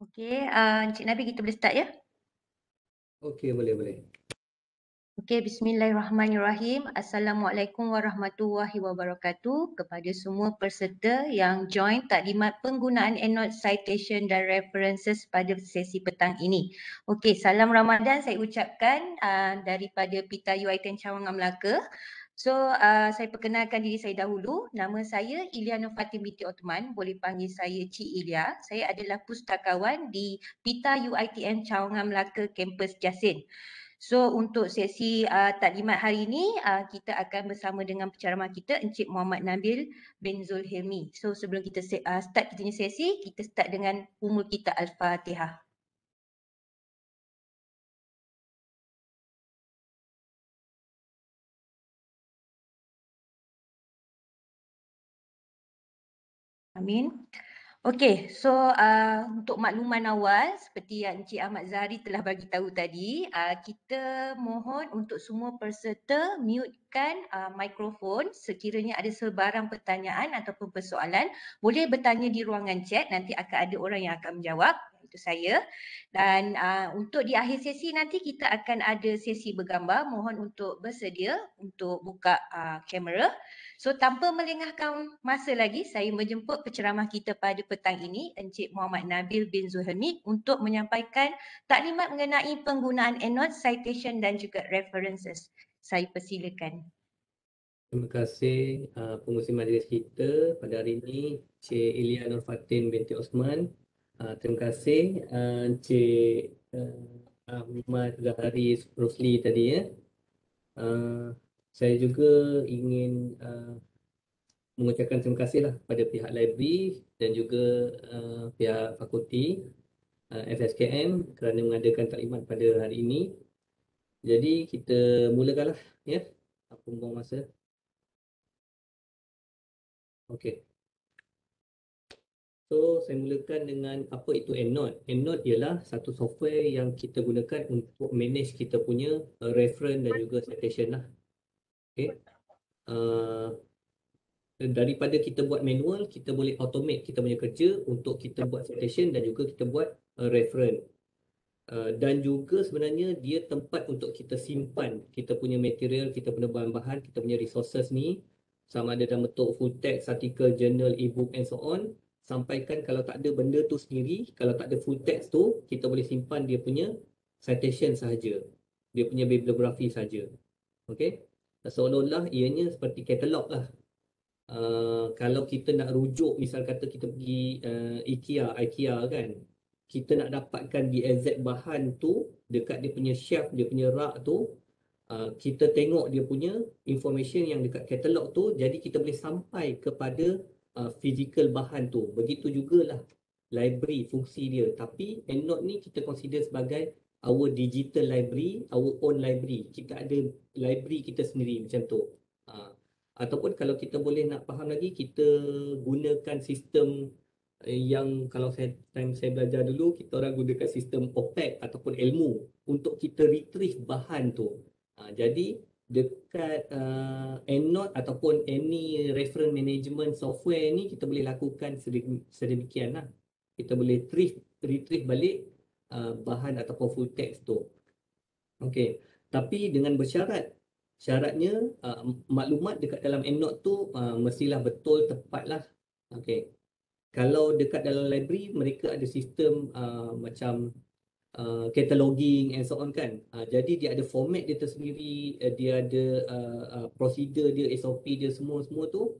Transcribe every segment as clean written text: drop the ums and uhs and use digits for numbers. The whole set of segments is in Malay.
Okey, Encik Nabil kita boleh start ya? Okey, boleh. Okey, bismillahirrahmanirrahim. Assalamualaikum warahmatullahi wabarakatuh kepada semua peserta yang join taklimat penggunaan EndNote Citation dan References pada sesi petang ini. Okey, salam Ramadan saya ucapkan daripada Pita UiTM Cawangan Melaka. So, saya perkenalkan diri saya dahulu. Nama saya Ilya Nur Fatim binti Ottoman. Boleh panggil saya Cik Ilya. Saya adalah pustakawan di Pita UiTM Cawangan Melaka, kampus Jasin. So untuk sesi taklimat hari ini kita akan bersama dengan penceramah kita Encik Muhammad Nabil bin Zulhilmi. So sebelum kita start kita punya sesi, kita start dengan umul kita Al-Fatihah. Amin. Okey, so untuk makluman awal seperti yang Encik Ahmad Zahari telah bagi tahu tadi, kita mohon untuk semua peserta mutekan mikrofon sekiranya ada sebarang pertanyaan ataupun persoalan, boleh bertanya di ruangan chat, nanti akan ada orang yang akan menjawab, itu saya. Dan untuk di akhir sesi nanti kita akan ada sesi bergambar, mohon untuk bersedia untuk buka kamera. So tanpa melengahkan masa lagi, saya menjemput penceramah kita pada petang ini, Encik Muhammad Nabil bin Zulhilmi untuk menyampaikan taklimat mengenai penggunaan EndNote, citation dan juga references. Saya persilakan. Terima kasih pengurusi majlis kita pada hari ini, Cik Ilya Nur Fatin binti Osman. Terima kasih Cik Ahmad Zahari Rosli tadi ya. Saya juga ingin mengucapkan terima kasihlah pada pihak library dan juga pihak fakulti FSKM kerana mengadakan taklimat pada hari ini. Jadi kita mulakanlah ya. Apa membuang masa. Okey. So, saya mulakan dengan apa itu EndNote. EndNote ialah satu software yang kita gunakan untuk manage kita punya reference dan juga citation lah. Okay. Daripada kita buat manual, kita boleh automate kita punya kerja untuk kita buat citation dan juga kita buat reference. Dan juga sebenarnya dia tempat untuk kita simpan kita punya material, kita punya bahan-bahan, kita punya resources ni, sama ada dalam bentuk full text, artikel, journal, ebook and so on. Sampaikan kalau tak ada benda tu sendiri, kalau tak ada full text tu, kita boleh simpan dia punya citation sahaja, dia punya bibliografi sahaja. Okay. Seolah-olah ianya seperti katalog lah. Kalau kita nak rujuk, misal kata kita pergi IKEA kan, kita nak dapatkan the exact bahan tu dekat dia punya shelf, dia punya rak tu, kita tengok dia punya information yang dekat katalog tu, jadi kita boleh sampai kepada physical bahan tu. Begitu jugalah library fungsi dia. Tapi EndNote ni kita consider sebagai our digital library, our own library. Kita ada library kita sendiri macam tu. Ataupun kalau kita boleh nak faham lagi, kita gunakan sistem yang kalau saya belajar dulu, kita orang gunakan sistem OPAC ataupun ilmu untuk kita retrieve bahan tu. Jadi dekat EndNote ataupun any reference management software ni, kita boleh lakukan sedemikian lah. Kita boleh retrieve balik bahan ataupun full text tu. Okey, tapi dengan bersyarat. Syaratnya maklumat dekat dalam EndNote tu mestilah betul, tepat lah. Okey. Kalau dekat dalam library, mereka ada sistem macam cataloging and so on kan. Jadi dia ada format dia tersendiri, dia ada prosedur dia, SOP dia, semua tu.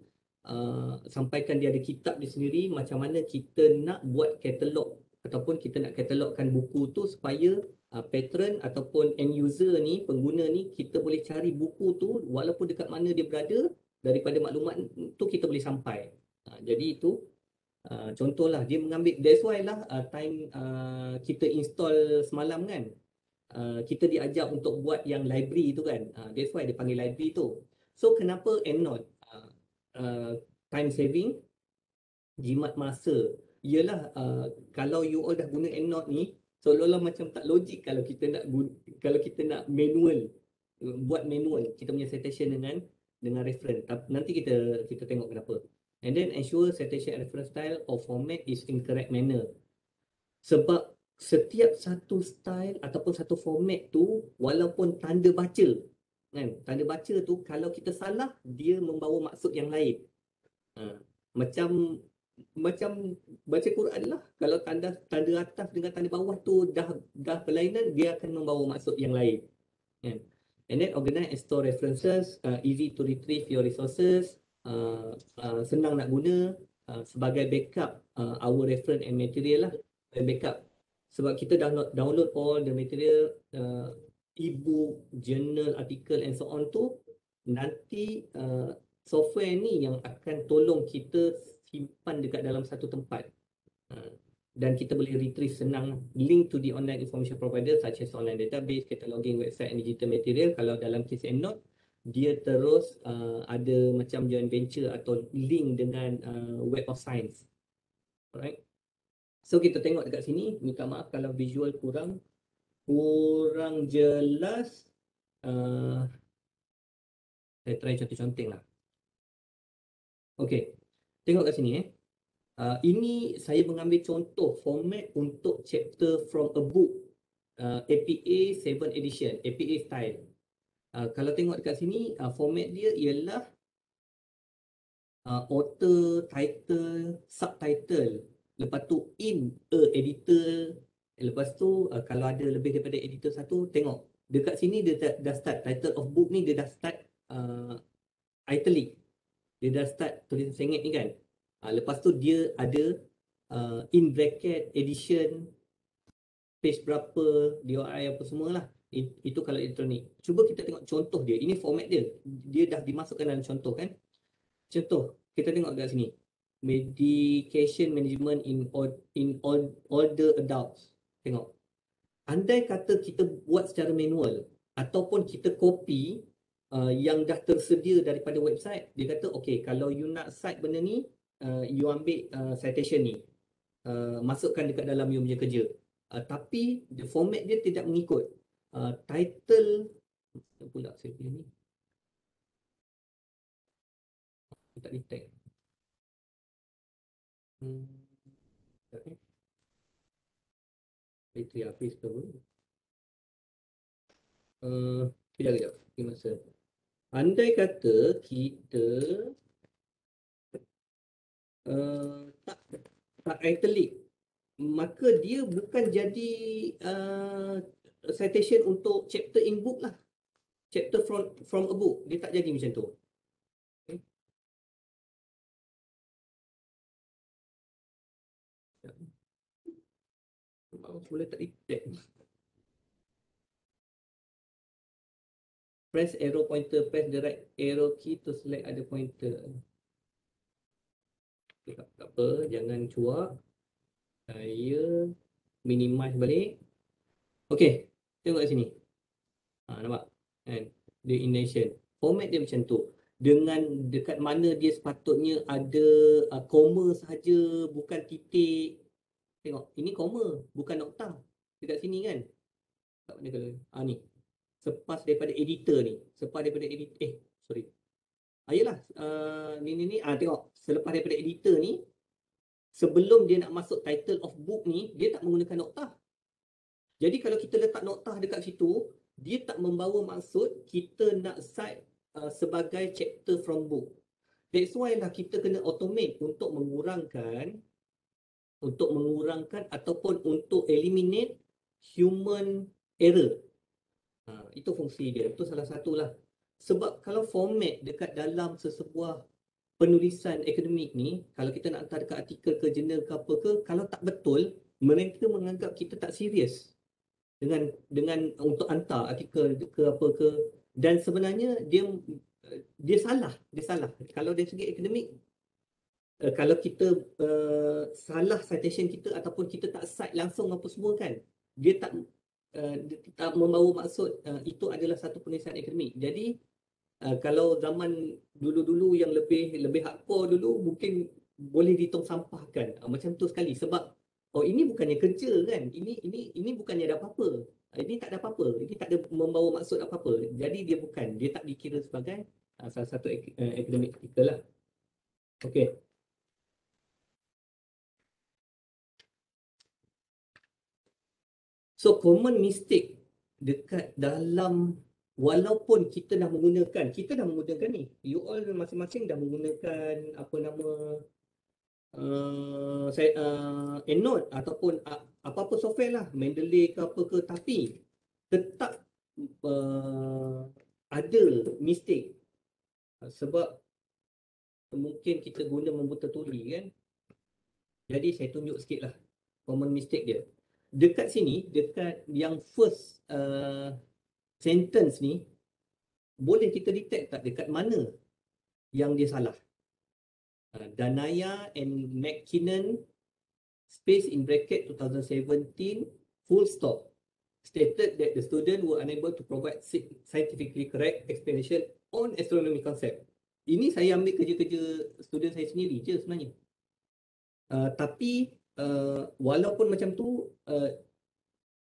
Sampaikan dia ada kitab dia sendiri, macam mana kita nak buat katalog ataupun kita nak katalogkan buku tu supaya patron ataupun end user ni, pengguna ni, kita boleh cari buku tu walaupun dekat mana dia berada, daripada maklumat tu kita boleh sampai. Jadi itu contohlah dia mengambil, that's why lah time kita install semalam kan, kita diajak untuk buat yang library tu kan, that's why dia panggil library tu. So kenapa EndNote? Time saving, jimat masa. Ialah kalau you all dah guna EndNote ni, seolah-olah macam tak logik kalau kita nak manual, buat manual kita punya citation dengan reference. Nanti kita tengok kenapa. And then ensure citation and reference style or format is in correct manner. Sebab setiap satu style ataupun satu format tu, walaupun tanda baca, kan, tanda baca tu kalau kita salah, dia membawa maksud yang lain. Macam baca Quran lah, kalau tanda atas dengan tanda bawah tu dah berlainan, dia akan membawa maksud yang lain, kan. And then organize and store references, easy to retrieve your resources, senang nak guna, sebagai backup our reference and material lah, backup. Sebab kita download all the material, e-book, journal, article and so on tu, nanti software ni yang akan tolong kita simpan dekat dalam satu tempat. Dan kita boleh retrieve senang link to the online information provider such as online database, cataloging, website and digital material. Kalau dalam case EndNote, dia terus ada macam joint venture atau link dengan Web of Science. Alright. So kita tengok dekat sini, minta maaf kalau visual kurang jelas. Saya try contoh-contoh lah. Okay, tengok kat sini ini saya mengambil contoh format untuk chapter from a book, APA 7 edition, APA style. Kalau tengok dekat sini, format dia ialah author, title, subtitle, lepas tu in a editor, lepas tu kalau ada lebih daripada editor satu, tengok dekat sini dia dah start title of book ni, dia dah start italic, dia dah start tulisan sengit ni kan. Lepas tu dia ada in bracket, edition, page berapa, DOI apa semualah. Itu kalau elektronik. Cuba kita tengok contoh dia. Ini format dia. Dia dah dimasukkan dalam contoh kan. Contoh, kita tengok kat sini. Medication management in older adults. Tengok. Andai kata kita buat secara manual ataupun kita copy yang dah tersedia daripada website, dia kata okay, kalau you nak cite benda ni, you ambil citation ni, masukkan dekat dalam you punya kerja. Tapi format dia tidak mengikut. Title pula saya pilih ni. Tak detect. Bateri habis ke apa? Kejap. Masa. Andai kata kita tak italic, maka dia bukan jadi citation untuk chapter in book lah. Chapter from a book, dia tak jadi macam tu. Okay. Boleh tak detect. Press arrow pointer, press the right arrow key to select other pointer. Okay, tak apa, jangan cuak. Saya minimize balik. Okay, tengok kat sini. Nampak? Kan? The indentation. Format dia macam tu. Dengan dekat mana dia sepatutnya ada koma sahaja, bukan titik. Tengok, ini koma, bukan nokta. Dekat sini kan? Tak mana kalau ni. Sepas daripada editor ni. Sepas daripada editor. Sorry. Ayolah. Ni. Tengok. Selepas daripada editor ni, sebelum dia nak masuk title of book ni, dia tak menggunakan nokta. Jadi kalau kita letak nokta dekat situ, dia tak membawa maksud kita nak cite sebagai chapter from book. That's why lah kita kena automate untuk mengurangkan ataupun untuk eliminate human error. Itu fungsi dia. Itu salah satulah. Sebab kalau format dekat dalam sesebuah penulisan akademik ni, kalau kita nak hantar dekat artikel ke jurnal ke apa ke, kalau tak betul, mereka menganggap kita tak serius dengan untuk hantar artikel ke apa ke. Dan sebenarnya dia salah. Kalau dari segi akademik, kalau kita salah citation kita ataupun kita tak cite langsung apa semua kan, dia tak membawa maksud itu adalah satu penulisan akademik. Jadi kalau zaman dulu-dulu yang lebih hardcore dulu, mungkin boleh ditong sampahkan macam tu sekali. Sebab ini bukannya kerja kan, ini bukannya ada apa-apa, ini tak ada apa-apa, ini tak ada membawa maksud apa-apa. Jadi dia tak dikira sebagai salah satu akademik artikel lah. Okay. So common mistake dekat dalam, walaupun kita dah menggunakan ni, you all masing-masing dah menggunakan apa nama EndNote ataupun apa-apa software lah, Mendeley ke apa ke, tapi tetap ada mistake. Sebab mungkin kita guna membuta tuli kan. Jadi saya tunjuk sikit lah common mistake dia. Dekat sini, dekat yang first sentence ni, boleh kita detect tak dekat mana yang dia salah. Danaya and McKinnon, space in bracket 2017, full stop, stated that the student were unable to provide scientifically correct explanation on astronomy concept. Ini saya ambil kerja-kerja student saya sendiri je sebenarnya. Tapi walaupun macam tu,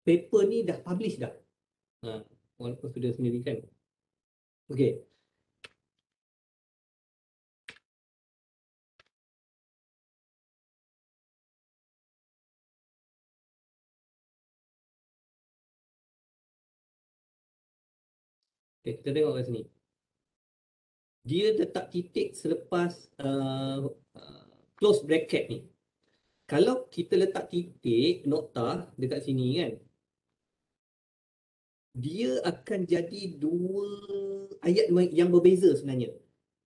paper ni dah publish dah. Walaupun student sendiri kan. Okay. Okay, kita tengok kat sini. Dia letak titik selepas close bracket ni. Kalau kita letak titik nokta dekat sini kan, dia akan jadi dua ayat yang berbeza sebenarnya.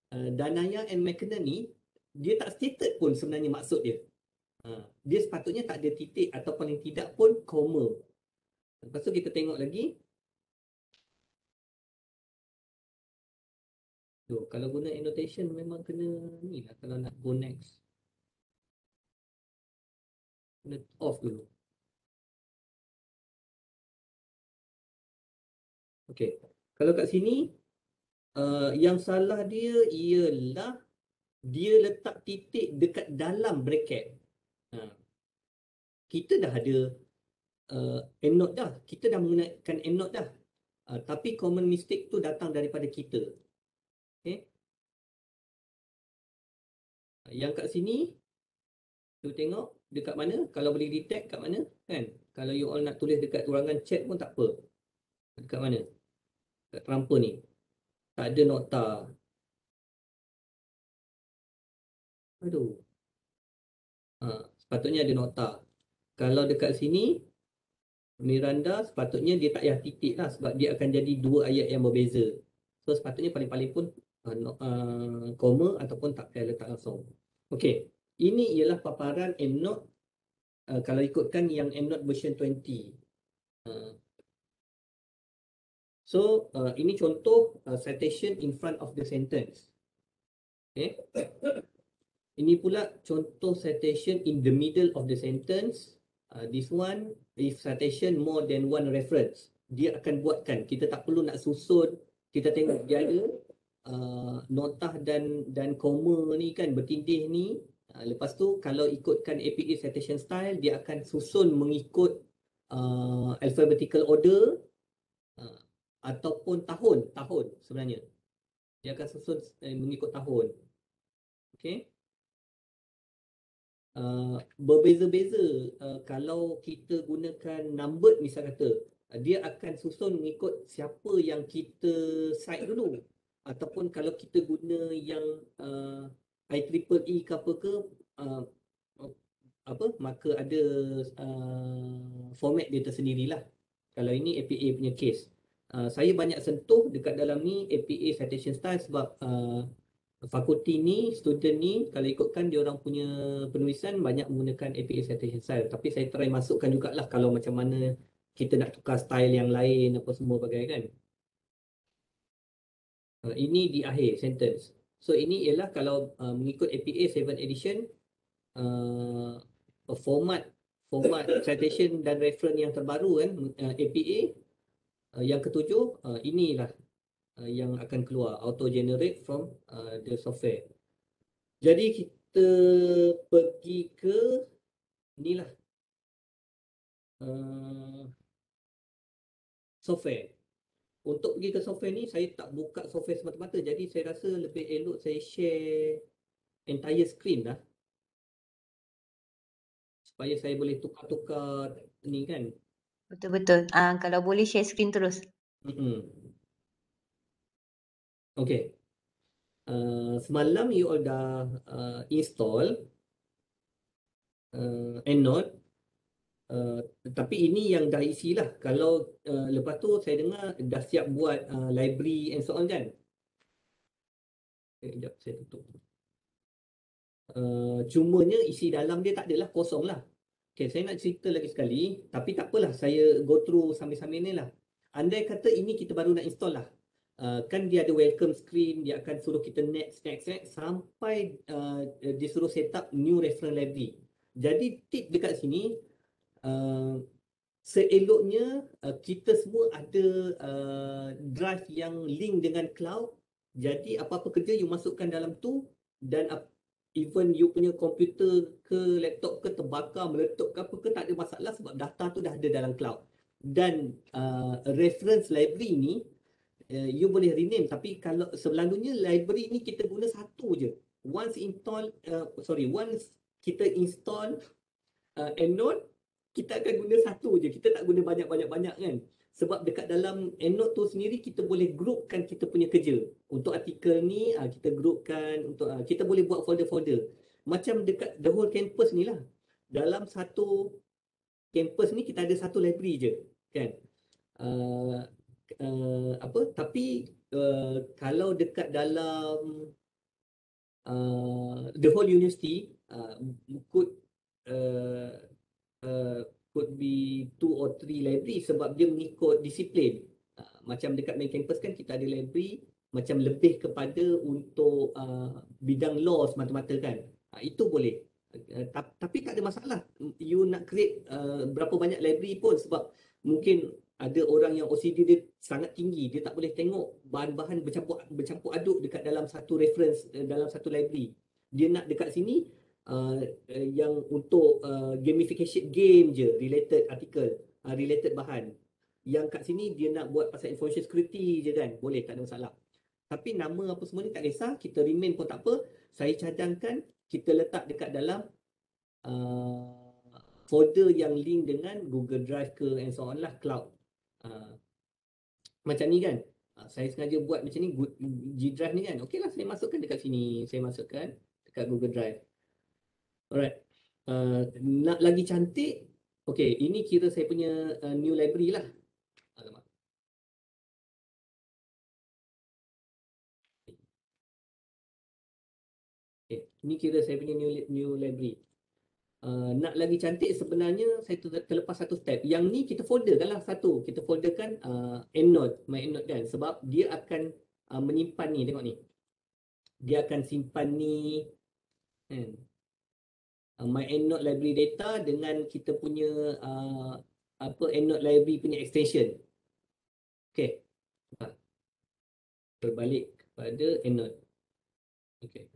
Danaya and McKinnon ni, dia tak stated pun sebenarnya maksud dia. Dia sepatutnya tak ada titik atau paling tidak pun koma. Lepas tu kita tengok lagi. Kalau guna annotation memang kena ni lah kalau nak go next. Kena off dulu. Okay. Kalau kat sini, yang salah dia ialah dia letak titik dekat dalam bracket. Kita dah ada EndNote dah. Kita dah menggunakan EndNote dah. Tapi common mistake tu datang daripada kita. Okay. Yang kat sini, tu tengok dekat mana, kalau boleh detect kat mana kan. Kalau you all nak tulis dekat ruangan chat pun tak apa. Dekat mana? Dekat terangpa ni. Tak ada nokta. Aduh. Sepatutnya ada nokta. Kalau dekat sini, Miranda sepatutnya dia tak payah titik lah sebab dia akan jadi dua ayat yang berbeza. So sepatutnya paling-paling pun koma ataupun tak payah letak langsung. Okey, ini ialah paparan EndNote kalau ikutkan yang EndNote version 20. So ini contoh citation in front of the sentence. Okay. Ini pula contoh citation in the middle of the sentence. This one, if citation more than one reference, dia akan buatkan. Kita tak perlu nak susun. Kita tengok dia ada notah dan koma ni kan bertindih ni. Lepas tu kalau ikutkan APA citation style, dia akan susun mengikut alphabetical order ataupun tahun sebenarnya. Dia akan susun mengikut tahun. Okay. Berbeza-beza kalau kita gunakan numbered misal kata, dia akan susun mengikut siapa yang kita cite dulu, ataupun kalau kita guna yang IEEE ke apa ke, maka ada format dia tersendirilah. Kalau ini APA punya case. Saya banyak sentuh dekat dalam ni APA citation style sebab fakulti ni, student ni, kalau ikutkan dia orang punya penulisan banyak menggunakan APA citation style. Tapi saya try masukkan jugalah kalau macam mana kita nak tukar style yang lain apa semua bagai kan. Ini di akhir sentence. So ini ialah kalau mengikut APA 7 edition, format citation dan reference yang terbaru kan, APA yang ketujuh, inilah yang akan keluar auto generate from the software. Jadi kita pergi ke inilah software. Untuk pergi ke software ni saya tak buka software semata-mata, jadi saya rasa lebih elok saya share entire screen lah supaya saya boleh tukar-tukar ni kan. Betul-betul. Kalau boleh share screen terus. Okay. Semalam you all dah install EndNote. Tapi ini yang dah isi lah. Kalau lepas tu saya dengar dah siap buat library and so on kan. Sekejap saya tutup. Cumanya isi dalam dia tak adalah, kosong lah. Okay, saya nak cerita lagi sekali. Tapi tak apalah, saya go through sambil-sambil ni lah. Andai kata ini kita baru nak install lah. Kan dia ada welcome screen, dia akan suruh kita next sampai dia suruh set up new reference library. Jadi tip dekat sini, seeloknya kita semua ada drive yang link dengan cloud. Jadi apa-apa kerja you masukkan dalam tu, dan even you punya komputer ke laptop ke terbakar, meletup ke apa ke, tak ada masalah sebab data tu dah ada dalam cloud. Dan reference library ni you boleh rename, tapi kalau selalunya library ni kita guna satu je. Once kita install EndNote, kita akan guna satu je. Kita tak guna banyak-banyak kan. Sebab dekat dalam EndNote tu sendiri kita boleh groupkan kita punya kerja. Untuk artikel ni kita groupkan, untuk kita boleh buat folder-folder. Macam dekat the whole campus ni lah. Dalam satu campus ni kita ada satu library je kan. Tapi kalau dekat dalam the whole university could be 2 or 3 library sebab dia mengikut disiplin. Macam dekat main campus kan kita ada library macam lebih kepada untuk bidang law semata-mata kan. Itu boleh. Tapi tak ada masalah you nak create berapa banyak library pun, sebab mungkin ada orang yang OCD dia sangat tinggi, dia tak boleh tengok bahan-bahan bercampur aduk dekat dalam satu reference, dalam satu library. Dia nak dekat sini yang untuk gamification game je, related artikel, related bahan. Yang kat sini dia nak buat pasal information security je kan, boleh, tak ada masalah. Tapi nama apa semua ni tak kisah, kita remain pun tak apa. Saya cadangkan kita letak dekat dalam folder yang link dengan Google Drive ke and so on lah, cloud. Macam ni kan. Saya sengaja buat macam ni, G Drive ni kan. Okey lah, saya masukkan dekat sini. Saya masukkan dekat Google Drive. Alright. Nak lagi cantik, okey, ini kira saya punya new library lah. Alamak. Okay, ini kira saya punya new library. Nak lagi cantik sebenarnya saya terlepas satu step. Yang ni kita folderkan lah satu. Kita folderkan EndNote, my EndNote kan. Sebab dia akan menyimpan ni, tengok ni. Dia akan simpan ni kan. My EndNote library data dengan kita punya EndNote library punya extension. Okay. Berbalik kepada EndNote. Okay.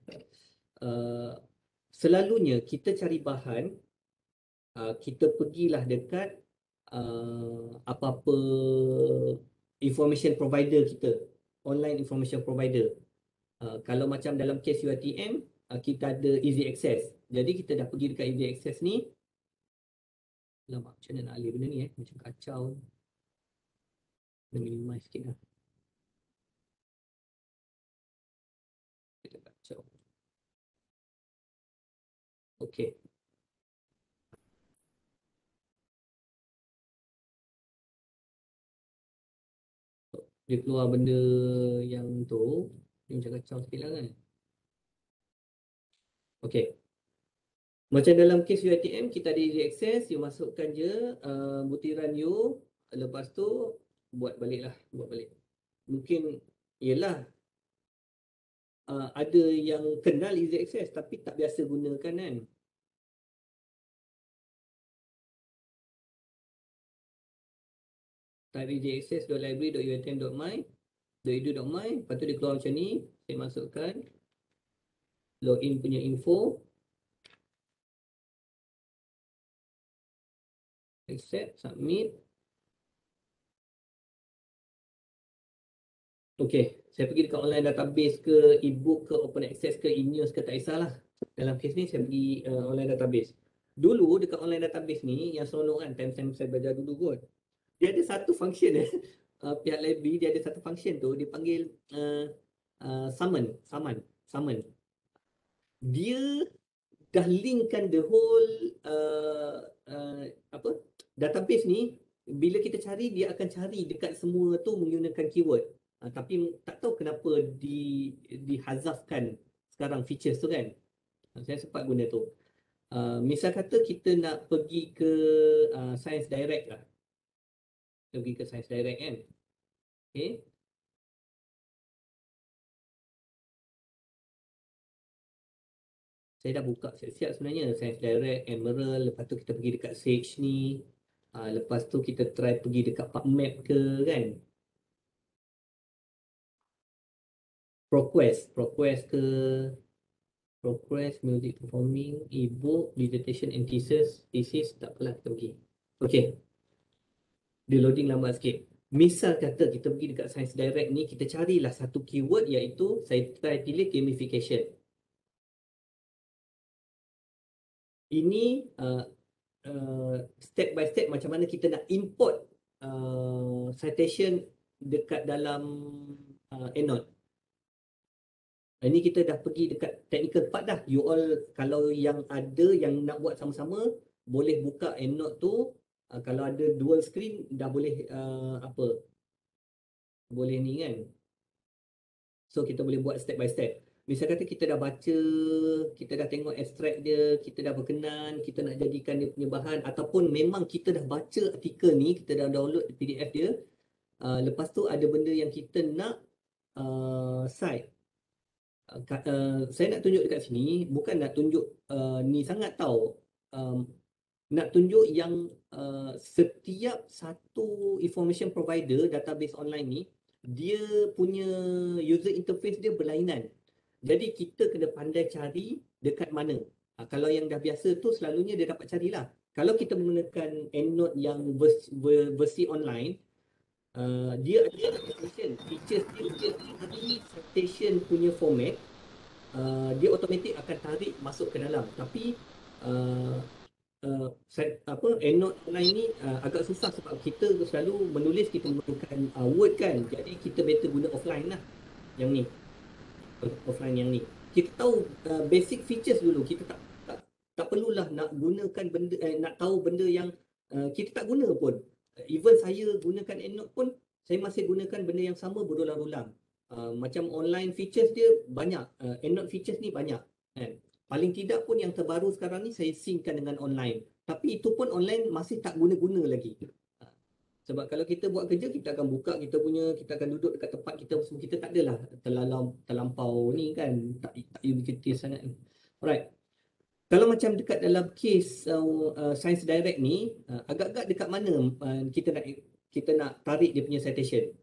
Selalunya kita cari bahan, kita pergilah dekat apa-apa information provider kita, online information provider. Kalau macam dalam case UiTM, kita ada easy access. Jadi kita dah pergi dekat easy access ni. Lama, macam mana nak alih benda ni macam kacau. Kena minimize sikit lah. Kacau. Okay. Dia keluar benda yang tu, dia macam kacau sikit lah kan. Okay. Macam dalam case UiTM, kita ada easy access, you masukkan je butiran you, lepas tu buat balik lah, Mungkin, yelah, ada yang kenal easy access tapi tak biasa gunakan kan. Type easy access.library.uitm.my.edu.my, lepas tu dia keluar macam ni, saya masukkan login punya info, accept, submit. Okay, saya pergi dekat online database ke, ebook ke, open access ke, e-news ke, tak kisahlah. Dalam case ni saya pergi online database. Dulu dekat online database ni yang seronok kan, time saya belajar dulu kot. dia ada satu function pihak library dia ada satu function tu dia panggil summon. Dia dah linkkan the whole apa database ni. Bila kita cari, dia akan cari dekat semua tu menggunakan keyword. Tapi tak tahu kenapa dihazafkan sekarang features tu kan. Saya sempat guna tu. Misal kata kita nak pergi ke Science Direct lah. Pergi ke Science Direct kan. Okay. Saya dah buka siap-siap sebenarnya Science Direct, Emerald, lepas tu kita pergi dekat Sage ni. Lepas tu kita try pergi dekat PubMed ke kan. ProQuest ke ProQuest, Music Performing, e-book, dissertation and thesis, tak apalah kita pergi. Okay, dia loading lambat sikit. Misal kata kita pergi dekat Science Direct ni, kita carilah satu keyword iaitu saya try pilih gamification. Ini step by step macam mana kita nak import citation dekat dalam EndNote. Ini kita dah pergi dekat technical part dah. You all kalau yang ada yang nak buat sama-sama boleh buka EndNote tu. Kalau ada dual screen dah boleh boleh ni kan. So kita boleh buat step by step. Misal kata kita dah baca, kita dah tengok abstract dia, kita dah berkenan, kita nak jadikan dia punya bahan, ataupun memang kita dah baca artikel ni, kita dah download PDF dia, lepas tu ada benda yang kita nak cite. Saya nak tunjuk dekat sini, bukan nak tunjuk ni sangat tahu. Nak tunjuk yang setiap satu information provider, database online ni, dia punya user interface dia berlainan. Jadi kita kena pandai cari dekat mana. Kalau yang dah biasa tu selalunya dia dapat carilah. Kalau kita menggunakan EndNote yang versi online, dia ada features dia cari citation punya format, dia automatik akan tarik masuk ke dalam. Tapi EndNote online ni agak susah sebab kita selalu menulis kita menggunakan Word kan. Jadi kita better guna offline lah yang ni. Offline yang ni. Kita tahu basic features dulu. Kita tak perlulah nak gunakan benda nak tahu benda yang kita tak guna pun. Even saya gunakan EndNote pun saya masih gunakan benda yang sama berulang-ulang. Macam online features dia banyak. EndNote features ni banyak kan. Paling tidak pun yang terbaru sekarang ni saya synckan dengan online. Tapi itu pun online masih tak guna-guna lagi. Sebab kalau kita buat kerja, kita akan buka kita akan duduk dekat tempat kita tak adalah terlampau ni kan, tak ubiquitous sangat. Alright. Kalau macam dekat dalam case Science Direct ni, agak-agak dekat mana kita nak tarik dia punya citation?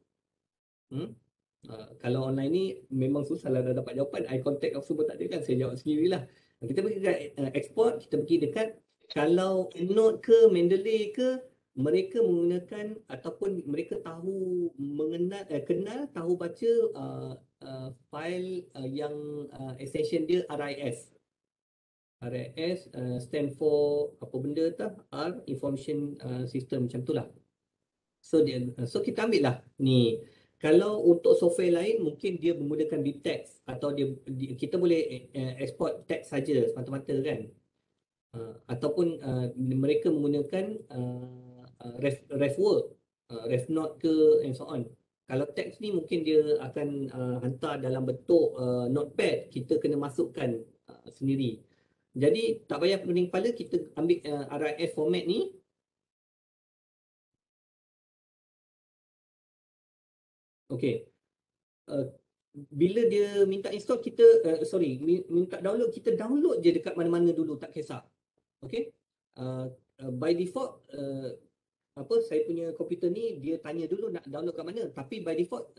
Kalau online ni memang susah lah dah dapat jawapan, eye contact apa semua tak ada kan, saya jawab sendirilah. Kita pergi dekat export, kita pergi dekat kalau EndNote ke Mendeley ke, mereka menggunakan ataupun mereka kenal tahu baca file yang extension dia RIS. RIS stand for apa benda tu? R Information System macam tu lah. So kita ambil lah ni. Kalau untuk software lain mungkin dia menggunakan BibTeX atau kita boleh export text saja semata-mata kan. Ataupun mereka menggunakan RefWork, RefNote ke and so on. Kalau teks ni mungkin dia akan hantar dalam bentuk notepad, kita kena masukkan sendiri. Jadi tak payah pening kepala, kita ambil RIS format ni. Okey. Bila dia minta install minta download, kita download je dekat mana-mana dulu, tak kisah. Okey. By default saya punya komputer ni dia tanya dulu nak download kat mana, tapi by default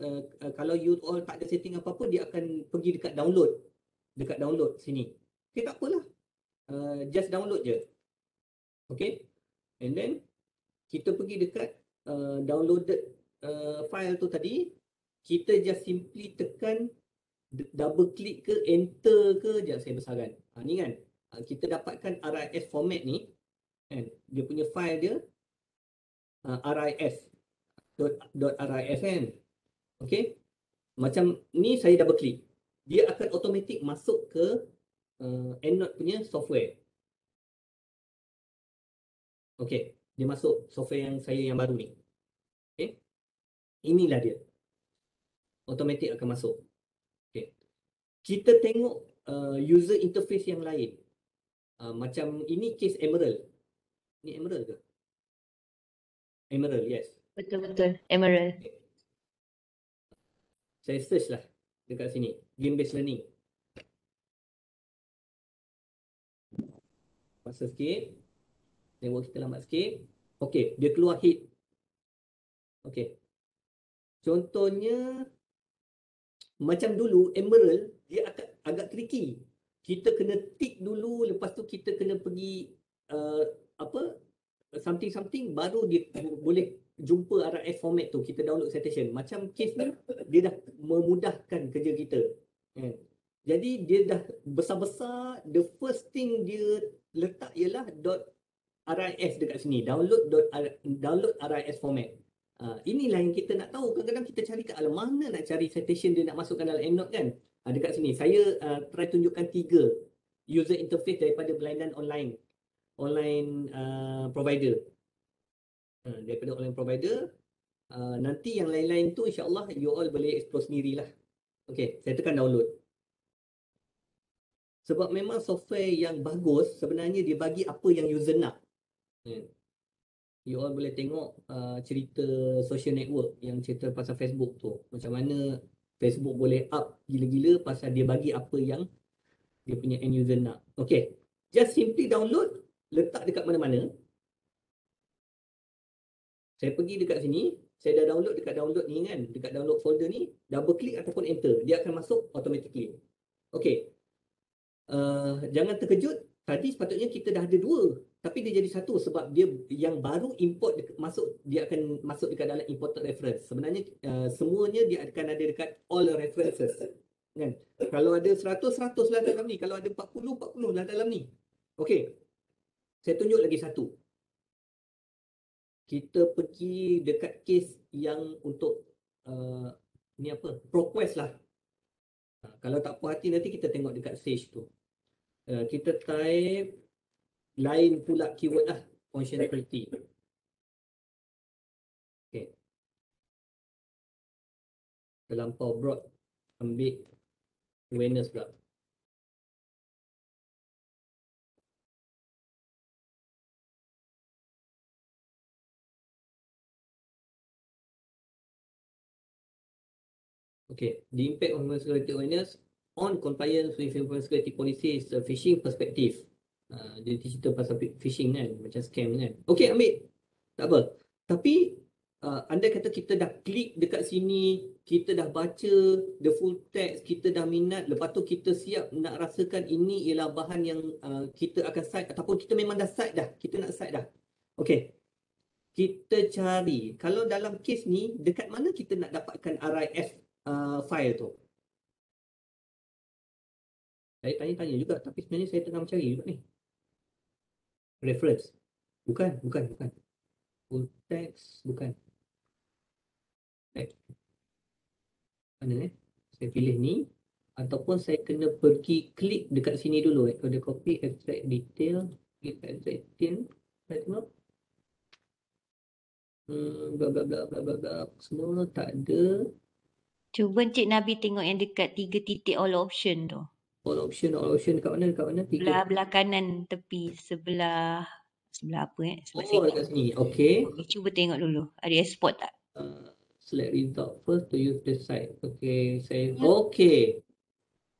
kalau you all tak ada setting apa-apa, dia akan pergi dekat download sini. Okay, tak apalah, just download je. Okay, and then kita pergi dekat downloaded file tu tadi, kita just simply tekan double click ke enter ke, sekejap saya besarkan. Ni kan kita dapatkan RIS format ni kan, dia punya file dia. RIS .ris kan. Okey. Macam ni saya double klik. Dia akan automatik masuk ke EndNote punya software. Okey, dia masuk software yang saya yang baru ni. Okey. Inilah dia. Automatik akan masuk. Okey. Kita tengok user interface yang lain. Macam ini case Emerald. Ni Emerald ke? Emerald, yes. Betul-betul, Emerald. Okay. Saya search lah dekat sini. Game based learning. Masa sikit. Tengok kita lambat sikit. Okey, dia keluar hit. Okey. Contohnya macam dulu Emerald dia agak tricky. Kita kena tick dulu, lepas tu kita kena pergi apa something baru dia boleh jumpa RF format tu, kita download citation. Macam case ni dia dah memudahkan kerja kita. Jadi dia dah besar-besar, the first thing dia letak ialah .ris dekat sini, download RIS format. Inilah yang kita nak tahu. Kadang-kadang kita cari kat alam mana nak cari citation dia nak masukkan dalam EndNote kan. Dekat sini saya try tunjukkan 3 user interface daripada berlainan online provider. Daripada online provider. Nanti yang lain-lain tu insyaAllah you all boleh explore sendirilah. Okay, saya tekan download. Sebab memang software yang bagus sebenarnya dia bagi apa yang user nak. You all boleh tengok cerita social network yang cerita pasal Facebook tu. Macam mana Facebook boleh up gila-gila pasal dia bagi apa yang dia punya end user nak. Okay, just simply download, letak dekat mana-mana. Saya pergi dekat sini, saya dah download dekat download ni kan, dekat download folder ni, double click ataupun enter, dia akan masuk automatically. Okay, jangan terkejut, tadi sepatutnya kita dah ada 2. Tapi dia jadi 1 sebab dia yang baru import masuk, dia akan masuk dekat dalam imported reference. Sebenarnya semuanya dia akan ada dekat all references. Kan? Kalau ada 100 lah dalam ni, kalau ada 40 lah dalam ni. Okey. Saya tunjuk lagi satu. Kita pergi dekat case yang untuk ni apa? ProQuest lah. Kalau tak puas hati nanti kita tengok dekat Sage tu. Kita type lain pula keyword lah, functionality. Okay. Terlampau broad, ambil awareness pula. Okay, the impact of information security awareness on compliance with information security policies, phishing perspective. Dia cerita pasal phishing kan, macam scam kan. Okay, ambil. Tak apa. Tapi andai kata kita dah klik dekat sini, kita dah baca the full text, kita dah minat, lepas tu kita siap nak rasakan ini ialah bahan yang kita akan cite ataupun kita memang dah cite dah, kita nak cite dah. Okay, kita cari. Kalau dalam kes ni, dekat mana kita nak dapatkan RIS file tu? Saya tanya-tanya juga, tapi sebenarnya saya tengah mencari juga ni. Reference. Bukan. Full text, bukan. Mana saya pilih ni. Ataupun saya kena pergi klik dekat sini dulu. Ada copy, extract detail. Extract detail. Saya tengok. Bla. Semua tak ada. Cuba Encik Nabi tengok yang dekat 3 titik all option tu. All option dekat mana? Belah kanan tepi sebelah apa dekat sini. Okay. Cuba tengok dulu. Ada export tak? Select result first to use the site. Okay, okay.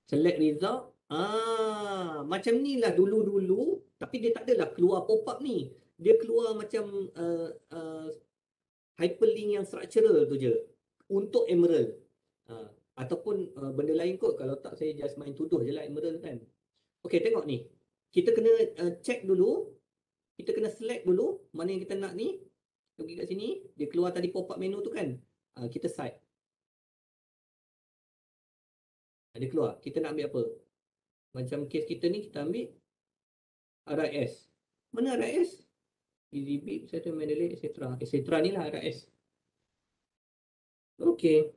Select result. Macam ni lah dulu. Tapi dia tak adalah keluar pop-up ni. Dia keluar macam hyperlink yang structural tu je. Untuk Emerald. Ataupun benda lain kot. Kalau tak saya just main tuduh je lah Emerald kan. Okay, tengok ni. Kita kena check dulu. Kita kena select dulu mana yang kita nak ni. Pergi kat sini. Dia keluar tadi pop-up menu tu kan. Kita site. Dia keluar. Kita nak ambil apa? Macam kes kita ni kita ambil RIS. Mana RIS? EasyBit, Settlement Mandalay, etc. Etc ni lah RS. Okey.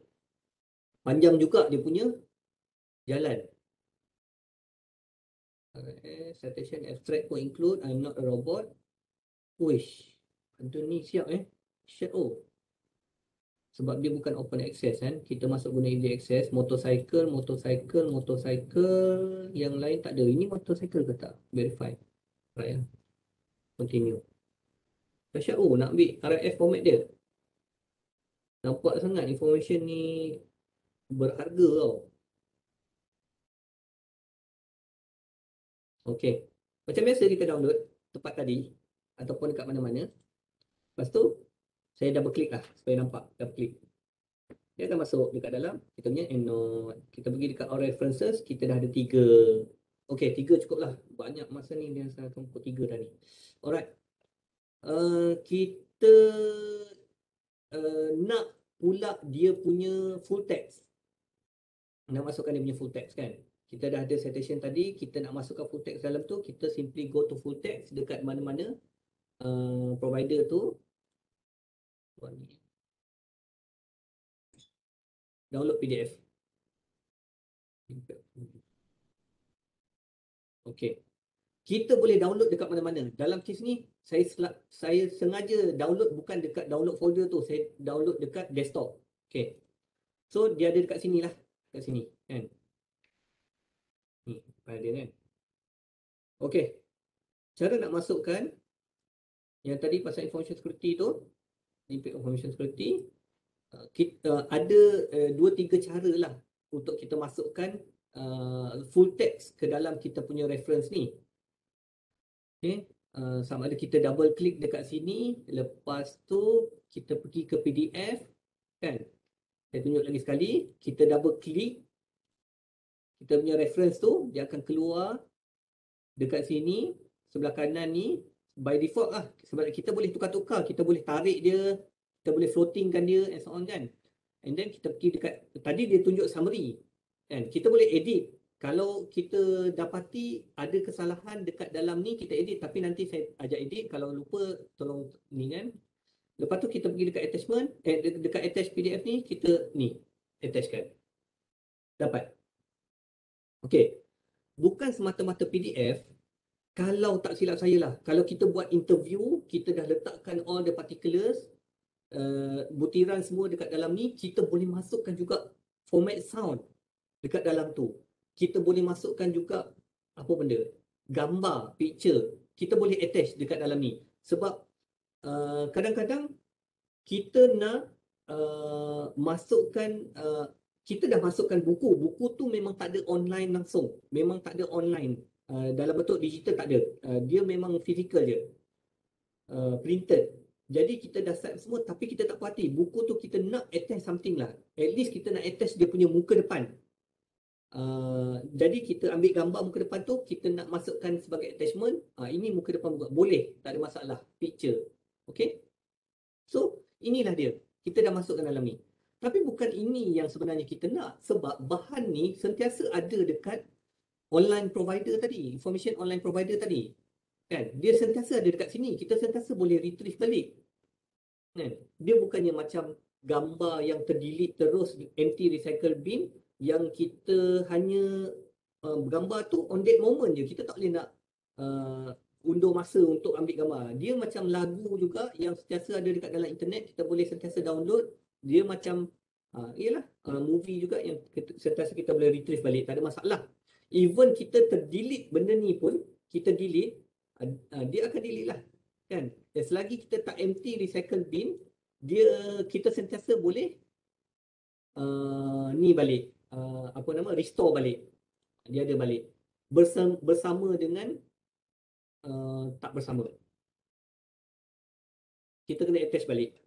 Panjang juga dia punya jalan. Citation abstract will include I'm not a robot. Wish. Anthony siap Shit sebab dia bukan open access kan. Kita masuk guna easy access. Motorcycle yang lain tak ada. Ini motorcycle ke tak? Verify. Right. Continue. Dahsyat nak ambil RF format dia. Nampak sangat information ni berharga tau. Okey. Macam biasa kita download tempat tadi ataupun dekat mana-mana. Lepas tu saya double click lah supaya nampak. Double click. Dia akan masuk dekat dalam kita punya EndNote. Kita pergi dekat All References, kita dah ada 3. Okey, 3 cukup lah. Banyak masa ni dia saya akan pukul 3 tadi. Alright. Kita nak pula dia punya full text. Nak masukkan dia punya full text kan. Kita dah ada citation tadi, kita nak masukkan full text dalam tu, kita simply go to full text dekat mana-mana provider tu. Download PDF. Okey. Kita boleh download dekat mana-mana. Dalam kes ni, saya sengaja download bukan dekat download folder tu. Saya download dekat desktop. Okey. So, dia ada dekat sini lah. Dekat sini. Kan? Ni, file dia kan. Okey. Cara nak masukkan yang tadi pasal information security tu, information security, kita ada 2-3 cara lah untuk kita masukkan full text ke dalam kita punya reference ni. Okay. Sama ada kita double klik dekat sini, lepas tu kita pergi ke PDF kan. Saya tunjuk lagi sekali, kita double klik kita punya reference tu, dia akan keluar dekat sini sebelah kanan ni by default lah. Sebab kita boleh tukar-tukar, kita boleh tarik dia, kita boleh floatingkan dia and so on kan. And then kita pergi dekat, tadi dia tunjuk summary kan. Kita boleh edit. Kalau kita dapati ada kesalahan dekat dalam ni, kita edit. Tapi nanti saya ajak edit. Kalau lupa, tolong ni kan. Lepas tu kita pergi dekat attachment, dekat attach PDF ni, kita ni, attachkan. Dapat. Okey. Bukan semata-mata PDF. Kalau tak silap saya lah, kalau kita buat interview, kita dah letakkan all the particulars, butiran semua dekat dalam ni, kita boleh masukkan juga format sound dekat dalam tu. Kita boleh masukkan juga apa benda, gambar, picture, kita boleh attach dekat dalam ni. Sebab kadang-kadang kita nak masukkan, kita dah masukkan buku tu memang tak ada online langsung, memang tak ada online, dalam bentuk digital tak ada, dia memang physical je, printed. Jadi kita dah set semua, tapi kita tak puas hati, buku tu kita nak attach something lah, at least kita nak attach dia punya muka depan. Jadi kita ambil gambar muka depan tu, kita nak masukkan sebagai attachment, ini muka depan buka, boleh, tak ada masalah, picture. Okay. So inilah dia, kita dah masukkan dalam ni. Tapi bukan ini yang sebenarnya kita nak, sebab bahan ni sentiasa ada dekat online provider tadi, information online provider tadi kan. Dia sentiasa ada dekat sini, kita sentiasa boleh retrieve balik kan. Dia bukannya macam gambar yang terdelete terus empty recycle bin, yang kita hanya gambar tu on that moment je, kita tak boleh nak undur masa untuk ambil gambar. Dia macam lagu juga yang sentiasa ada dekat dalam internet, kita boleh sentiasa download. Dia macam ialah movie juga yang sentiasa kita boleh retrieve balik, tak ada masalah. Even kita terdelete benda ni pun, kita delete, dia akan delete lah kan. Dan selagi kita tak empty recycle bin, kita sentiasa boleh ni balik, restore balik, dia ada balik bersama dengan tak bersama. Kita kena attach balik.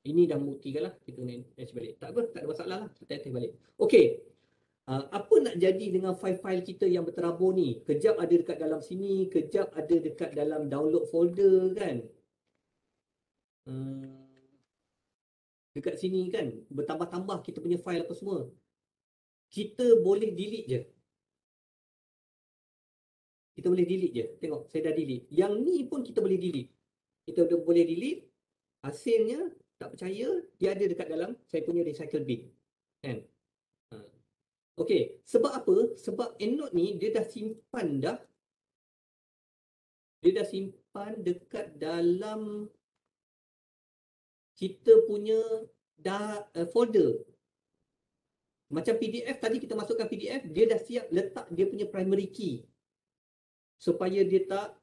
Ini dah buktikan lah, kita kena attach balik. Tak apa, tak ada masalah lah, kita attach balik. Okey. Apa nak jadi dengan file-file kita yang berterabur ni? Kejap ada dekat dalam sini, kejap ada dekat dalam download folder kan. Dekat sini kan, bertambah-tambah kita punya file apa semua. Kita boleh delete je. Kita boleh delete je. Tengok, saya dah delete. Yang ni pun kita boleh delete. kita udah boleh delete, hasilnya tak percaya dia ada dekat dalam saya punya recycle bin, kan. Okey, sebab apa? Sebab EndNote ni dia dah simpan dekat dalam kita punya folder. Macam PDF tadi kita masukkan PDF, dia dah siap letak dia punya primary key supaya dia tak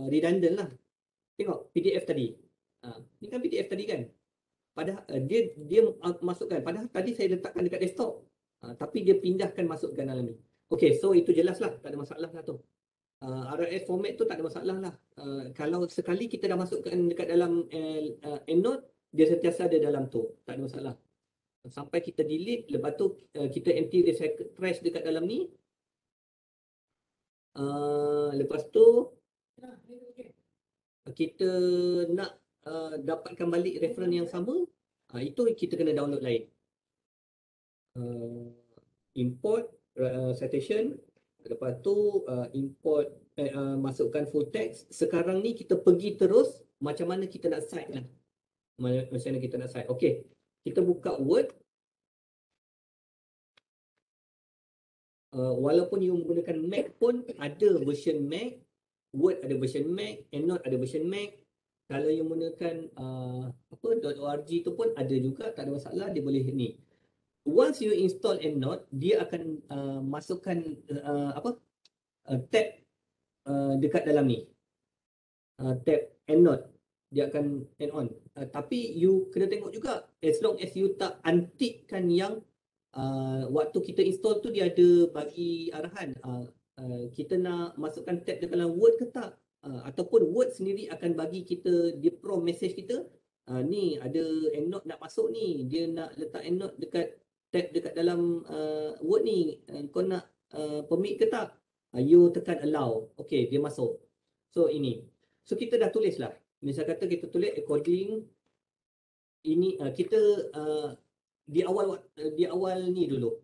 redundant lah. Tengok PDF tadi. Ni kan PDF tadi kan. Padahal dia masukkan. Padahal tadi saya letakkan dekat desktop. Tapi dia pindahkan masukkan dalam ni. Okey, so itu jelas lah. Tak ada masalah lah tu. RFS format tu tak ada masalah lah. Kalau sekali kita dah masukkan dekat dalam EndNote, dia sentiasa ada dalam tu. Tak ada masalah. Sampai kita delete, lepas tu kita empty recycle trash dekat dalam ni. Lepas tu kita nak dapatkan balik reference yang sama, itu kita kena download lain. Import citation, lepas tu import masukkan full text. Sekarang ni kita pergi terus macam mana kita nak cite lah. Macam mana kita nak cite. Okey, kita buka Word. Walaupun you menggunakan Mac pun ada version Mac, Word ada version Mac, EndNote ada version Mac. Kalau you menggunakan .org tu pun ada juga, tak ada masalah, dia boleh ni. Once you install EndNote, dia akan masukkan tab dekat dalam ni. Tab EndNote, dia akan add on. Tapi you kena tengok juga, as long as you tak untickkan yang waktu kita install tu dia ada bagi arahan kita nak masukkan tab dekat dalam Word ke tak, ataupun Word sendiri akan bagi kita, dia prompt message kita, ni ada EndNote nak masuk ni, dia nak letak EndNote dekat tab dekat dalam Word ni, kau nak permit ke tak, you tekan allow, okey, dia masuk. So ini, so kita dah tulis lah, misal kata kita tulis according ini, kita di awal ni dulu,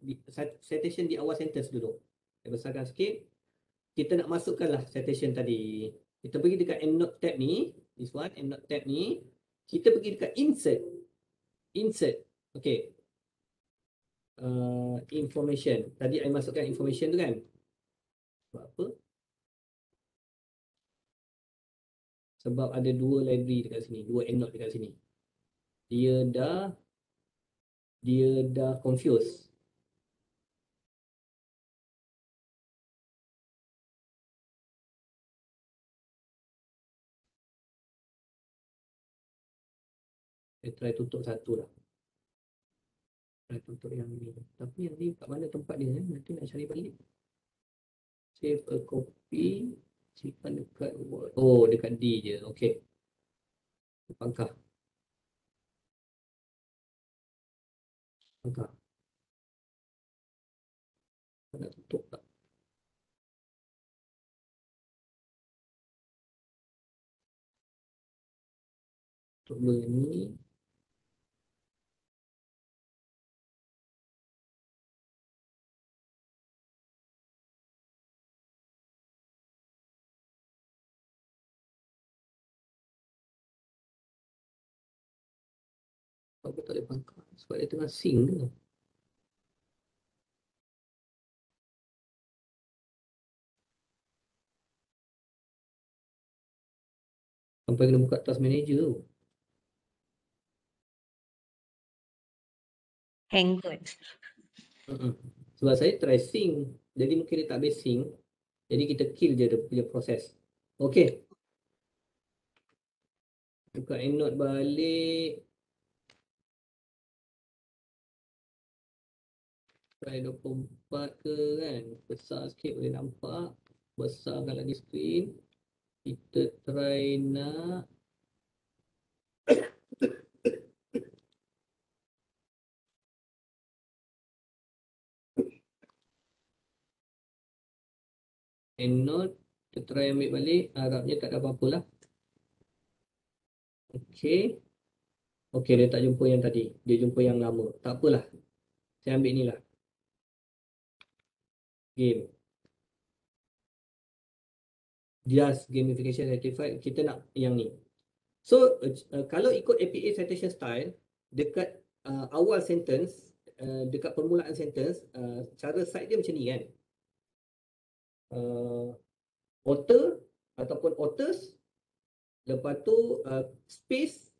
citation di awal sentence dulu. Saya besarkan sikit. Kita nak masukkanlah citation tadi. Kita pergi dekat EndNote tab ni, this one, EndNote tab ni. Kita pergi dekat insert. Okey. Information. Tadi saya masukkan information tu kan. Sebab apa? Sebab ada dua library dekat sini, dua EndNote dekat sini. Dia dah confuse. Saya try tutup satu lah. Try tutup yang ni. Tapi yang ni kat mana tempat dia? Nanti nak cari balik. Save a copy. Simpan dekat Word. Oh, dekat D je. Okey. Pangkah. Nak tutup tak? Tutup dulu ni. Apa tak boleh pangkah? Sebab dia tengah sync ke? Sampai kena buka task manager tu. Hang good. Sebab saya try sync. Jadi mungkin dia tak boleh sync. Jadi kita kill je dia punya proses. Okey. Buka EndNote balik. Try 24 ke kan. Besar sikit boleh nampak. Besarkan lagi screen. Kita try nak EndNote. Kita try ambil balik. Harapnya tak ada apa-apa lah. Okey. Okey, dia tak jumpa yang tadi. Dia jumpa yang lama. Tak apalah. Saya ambil ni lah. Game. Just gamification certified, kita nak yang ni. So kalau ikut APA citation style, dekat awal sentence, dekat permulaan sentence, cara cite dia macam ni kan. Author ataupun authors, lepas tu space,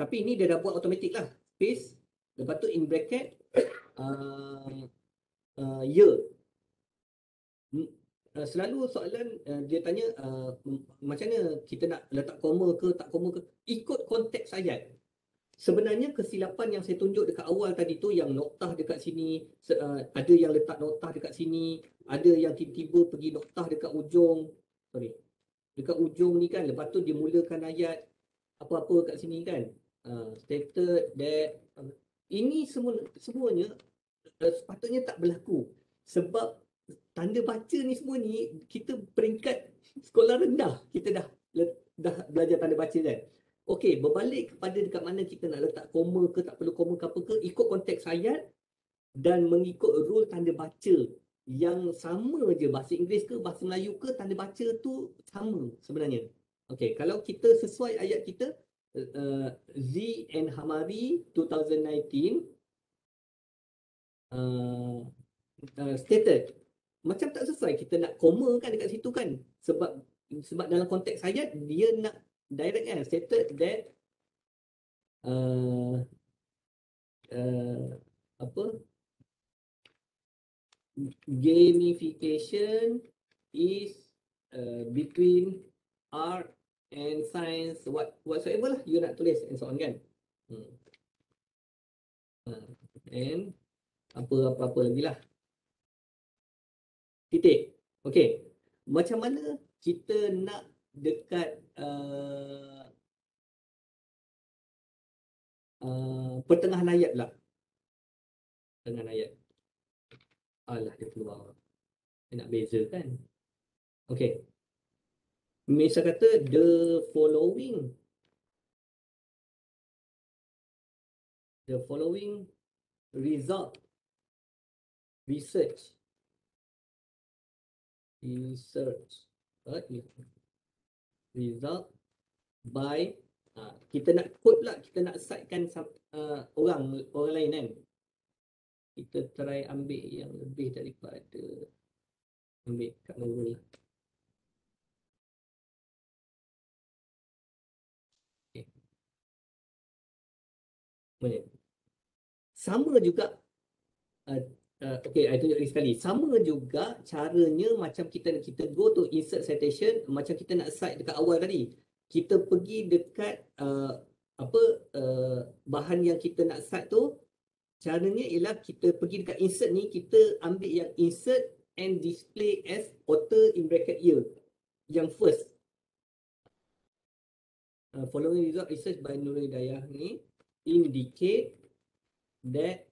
tapi ini dia dah buat automatic lah, space, lepas tu in bracket year. Selalu soalan dia tanya macam mana kita nak letak koma ke tak koma ke, ikut konteks ayat. Sebenarnya kesilapan yang saya tunjuk dekat awal tadi tu, yang noktah dekat sini, ada yang letak noktah dekat sini, ada yang tiba-tiba pergi noktah dekat ujung, dekat ujung ni kan, lepas tu dia mulakan ayat apa-apa kat sini kan, stated that, ini semuanya sepatutnya tak berlaku, sebab tanda baca ni semua ni kita peringkat sekolah rendah, kita dah belajar tanda baca kan. Okey, berbalik kepada dekat mana kita nak letak koma ke tak perlu koma ke apa ke, ikut konteks ayat dan mengikut rule tanda baca yang sama je, bahasa Inggeris ke bahasa Melayu ke, tanda baca tu sama sebenarnya. Okey, kalau kita sesuai ayat kita, Z and Hamari 2019 stated, macam tak sesuai kita nak koma kan dekat situ kan, sebab dalam konteks ayat dia nak direct kan, stated that apa, gamification is between art and science, whatsoever lah you nak tulis and so on kan. And apa-apa lagi lah, titik. Okey, macam mana kita nak dekat pertengahan ayat pula. Pertengahan ayat, alah dia keluar, dia nak beza kan. Okey, misal kata the following result research result by, kita nak quote pula, kita nak citekan orang lain kan. Kita try ambil yang lebih daripada ambil kat Nurul lah. Okay. Boleh. Sama juga, okay, I tunjuk lagi sekali. Sama juga caranya macam kita go to insert citation, macam kita nak cite dekat awal tadi. Kita pergi dekat bahan yang kita nak cite tu, caranya ialah kita pergi dekat insert ni, kita ambil yang insert and display as author in bracket year, yang first. Following result research by Nurul Hidayah ni indicate that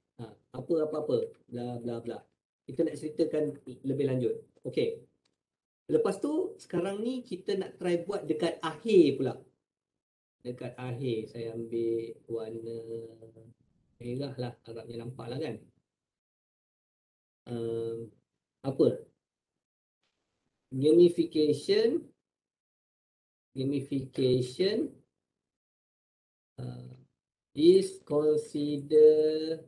apa-apa bla bla bla. Kita nak ceritakan lebih lanjut. Okey. Lepas tu sekarang ni kita nak try buat dekat akhir pula. Dekat akhir saya ambil warna merah lah, harapnya nampak lah kan. Apa? Gamification is considered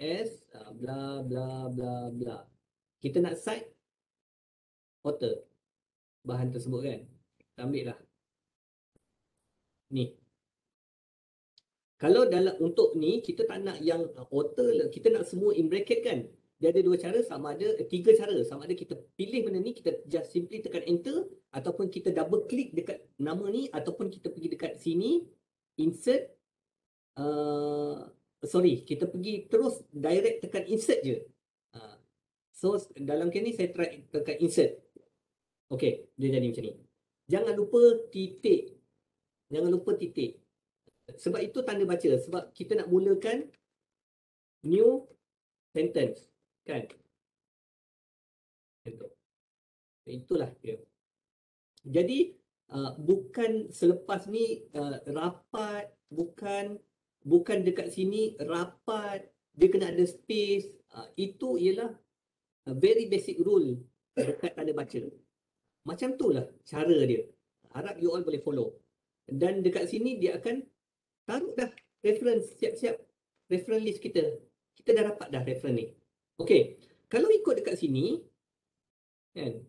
as bla bla bla bla. Kita nak cite author bahan tersebut kan. Kita ambil lah ni. Kalau dalam untuk ni kita tak nak yang author, kita nak semua in bracket kan. Dia ada dua cara, sama ada tiga cara, sama ada kita pilih benda ni, kita just simply tekan enter, ataupun kita double click dekat nama ni, ataupun kita pergi dekat sini insert, kita pergi terus direct tekan insert je. So dalam kes ni saya try tekan insert. Okey, dia jadi macam ni. Jangan lupa titik. Sebab itu tanda baca, sebab kita nak mulakan new sentence kan. Itulah dia. Jadi bukan selepas ni rapat, bukan dekat sini rapat, dia kena ada space. Itu ialah very basic rule dekat tanda baca. Macam tu lah cara dia. Harap you all boleh follow. Dan dekat sini dia akan taruh dah reference, siap-siap reference list kita. Kita dah dapat dah reference ni. Okey, kalau ikut dekat sini, kan,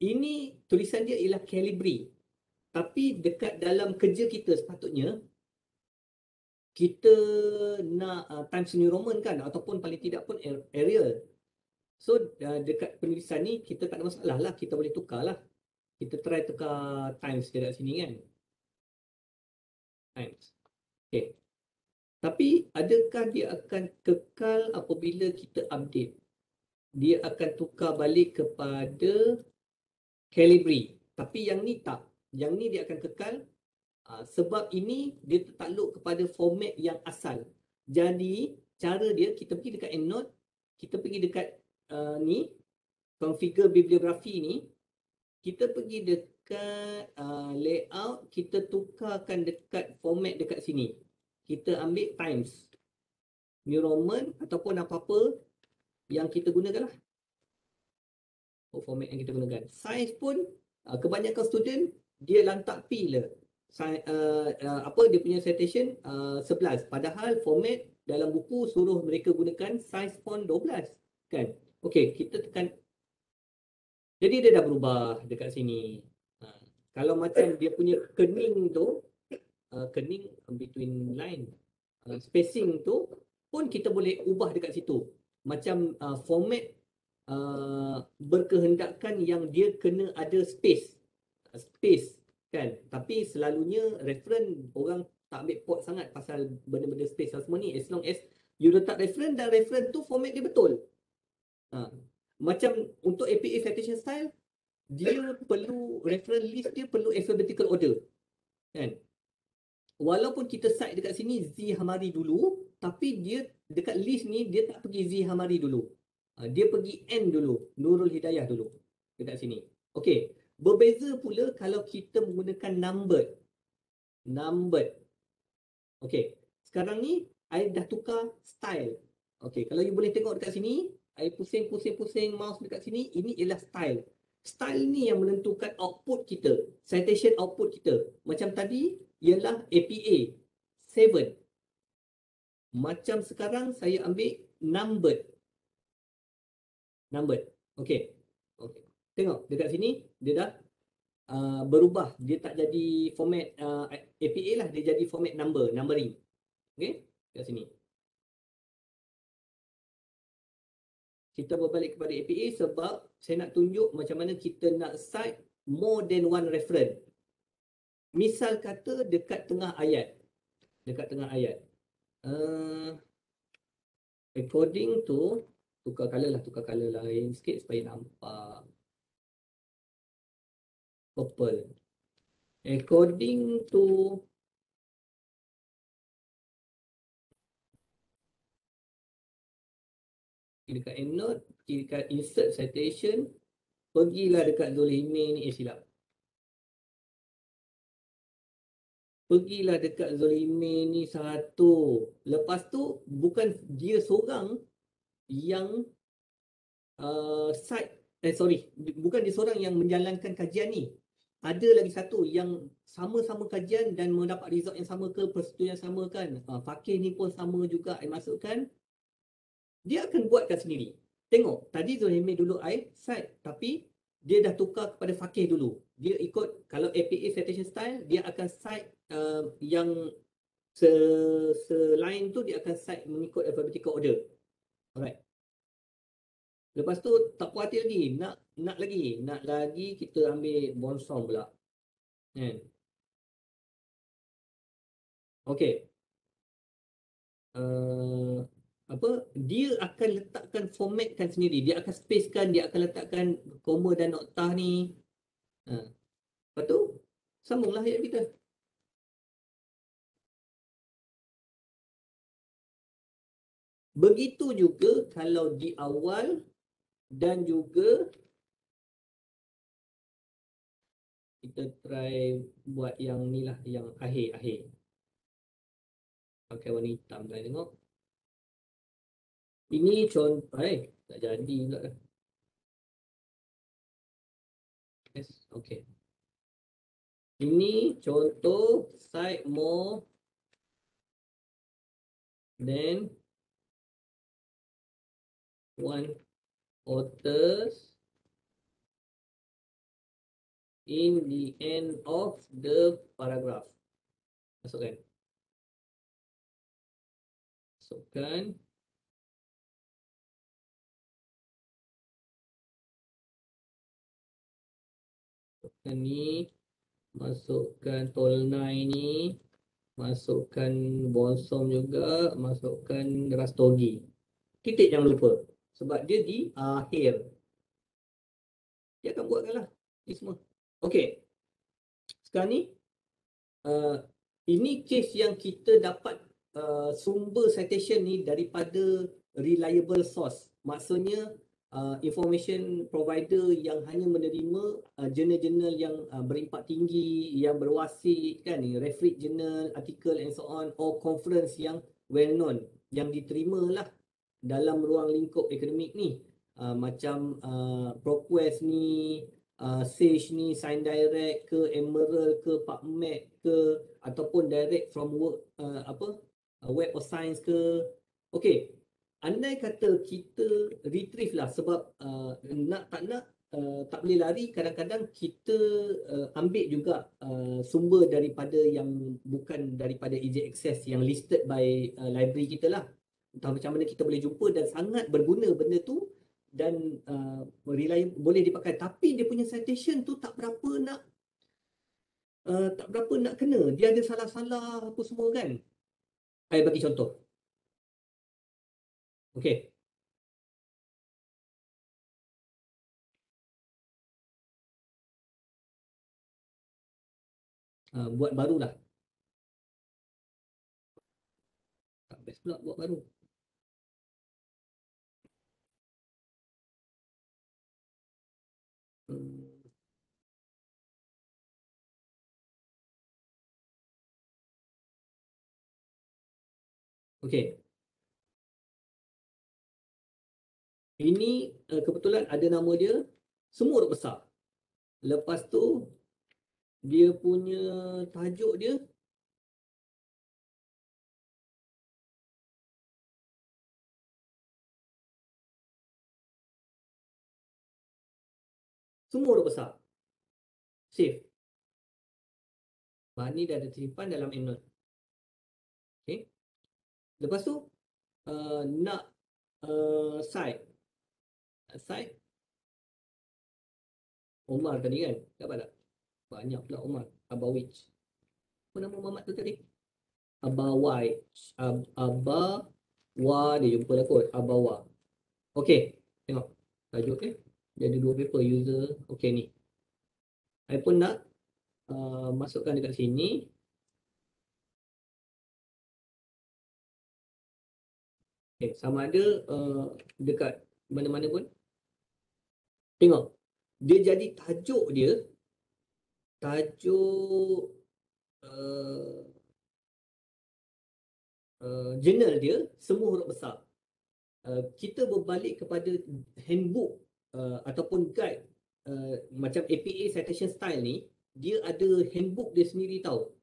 ini tulisan dia ialah Calibri. Tapi dekat dalam kerja kita sepatutnya, kita nak Times New Roman kan, ataupun paling tidak pun Arial. So dekat penulisan ni kita tak ada masalah lah, kita boleh tukar lah. Kita try tukar Times dekat sini kan. Times. Okay. Tapi adakah dia akan kekal apabila kita update? Dia akan tukar balik kepada Calibri. Tapi yang ni tak. Yang ni dia akan kekal. Sebab ini dia tertakluk kepada format yang asal. Jadi cara dia, kita pergi dekat EndNote, kita pergi dekat ni, configure bibliografi ni, kita pergi dekat layout, kita tukarkan dekat format dekat sini. Kita ambil Times New Roman ataupun apa-apa yang kita gunakan lah. Format yang kita gunakan. Size pun kebanyakan student dia lantak P lah. Apa dia punya citation 11. Padahal format dalam buku suruh mereka gunakan size font 12 kan. Okey, kita tekan. Jadi dia dah berubah dekat sini. Kalau macam dia punya kening tu, kening between line, spacing tu pun kita boleh ubah dekat situ. Macam format berkehendakkan yang dia kena ada space kan. Tapi selalunya reference orang tak ambil pot sangat pasal benda-benda space semua ni, as long as you letak reference dan reference tu format dia betul. Macam untuk APA citation style, dia perlu reference list dia perlu alphabetical order kan. Walaupun kita cite dekat sini Z Hamari dulu, tapi dia dekat list ni dia tak pergi Z Hamari dulu. Dia pergi N dulu, Nurul Hidayah dulu dekat sini. Okey, berbeza pula kalau kita menggunakan numbered. Okey, sekarang ni I dah tukar style. Okey, kalau you boleh tengok dekat sini, I pusing mouse dekat sini, ini ialah style. Style ni yang menentukan output kita, citation output kita. Macam tadi ialah APA 7. Macam sekarang saya ambil numbered. Okey. Tengok dekat sini dia dah berubah. Dia tak jadi format APA lah, dia jadi format numbering. Okey, dekat sini. Kita berbalik kepada APA sebab saya nak tunjuk macam mana kita nak cite more than one reference. Misal kata dekat tengah ayat. According to, tukar color lain sikit supaya nampak purple. According to dekat EndNote, dekat insert citation, pergilah dekat Zulhimi ni, silap. Pergilah dekat Zulhimi ni satu. Lepas tu bukan dia seorang yang bukan dia seorang yang menjalankan kajian ni. Ada lagi satu yang sama-sama kajian dan mendapat result yang sama ke, persetujuan yang sama kan. Fakih ni pun sama juga I masukkan. Dia akan buatkan sendiri. Tengok, tadi Zulhimi dulu I cite, tapi dia dah tukar kepada Fakih dulu. Dia ikut, kalau APA citation style, dia akan cite yang selain tu dia akan cite mengikut alphabetical order. Alright. Lepas tu tak puas hati lagi, nak lagi kita ambil Bonsong pula. Kan? Okey. Dia akan letakkan formatkan sendiri, dia akan spacekan, dia akan letakkan koma dan noktah ni. Lepas tu sambunglah ayat kita. Begitu juga kalau di awal dan juga kita try buat yang ni lah, yang akhir. Pakai warna hitam dah tengok. Ini contoh, tak jadi pula. Yes, okay. Ini contoh cite more than one authors in the end of the paragraph. Masukkan. Masukkan. Masukkan ni. Masukkan Tolnai ni. Masukkan Bonsom juga. Masukkan Rastogi. Titik jangan lupa. Sebab dia di akhir. Dia akan buatkan lah. Ni semua. Okay. Sekarang ni. Ini case yang kita dapat sumber citation ni daripada reliable source. Maksudnya information provider yang hanya menerima jurnal-jurnal yang berimpak tinggi, yang berwasit kan, referred journal, artikel and so on, or conference yang well known, yang diterima lah dalam ruang lingkup akademik ni. Macam ProQuest ni, Sage ni, Sign Direct ke, Emerald ke, PubMed ke, ataupun direct from work, Web of Science ke. Okay, andai kata kita retrieve lah, sebab nak tak nak tak boleh lari, kadang-kadang kita ambil juga sumber daripada yang bukan daripada easy access, yang listed by library kita lah. Entah macam mana kita boleh jumpa, dan sangat berguna benda tu, dan boleh dipakai, tapi dia punya citation tu tak berapa nak kena. Dia ada salah-salah apa semua kan. Saya bagi contoh. Okey. Buat barulah. Tak best pula buat baru. Okey. Ini kebetulan ada nama dia, semua huruf besar. Lepas tu dia punya tajuk dia semua huruf besar. Save. Ni dah ada tersimpan dalam EndNote. Okey. Lepas tu nak site. Site Omar tadi kan? Dapat tak? Banyak pula Omar. Abawich. Apa nama Muhammad tu tadi? Abawich. Abawa dia jumpa lah kot. Abawa. Okey. Tengok. Tajuk dia ada 2 paper. User. Okey ni. Saya pun nak masukkan dekat sini. Okay, sama ada dekat mana-mana pun. Tengok. Dia jadi tajuk dia. Tajuk jurnal dia semua huruf besar. Kita berbalik kepada handbook ataupun guide macam APA citation style ni, dia ada handbook dia sendiri tau.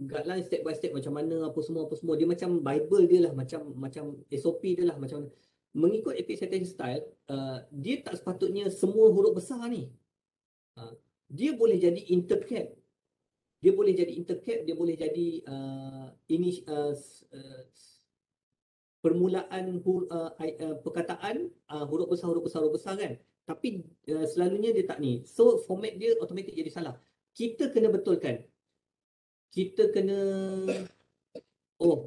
Guideline step by step macam mana apa semua. Dia macam Bible dia lah, macam SOP dia lah, macam mengikut APA citation style. Dia tak sepatutnya semua huruf besar ni. Dia boleh jadi intercap. Dia boleh jadi ini permulaan perkataan huruf besar kan. Tapi selalunya dia tak ni. So format dia automatik jadi salah. Kita kena betulkan. Kita kena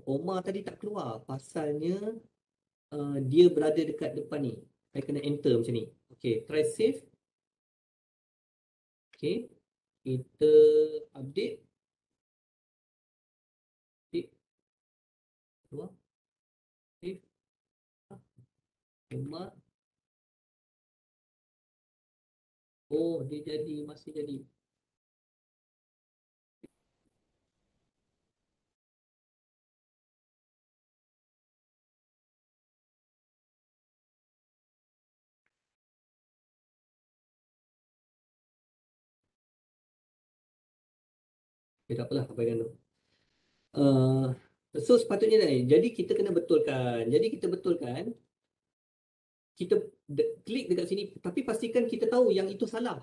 Omar tadi tak keluar. Pasalnya dia berada dekat depan ni. Saya kena enter macam ni. Okay, try save. Okay, kita update. Keluar. Save. Omar. Dia jadi, masih jadi. Tak apalah, apa yang so sepatutnya jadi kita kena betulkan. Jadi kita betulkan, kita klik dekat sini, tapi pastikan kita tahu yang itu salah.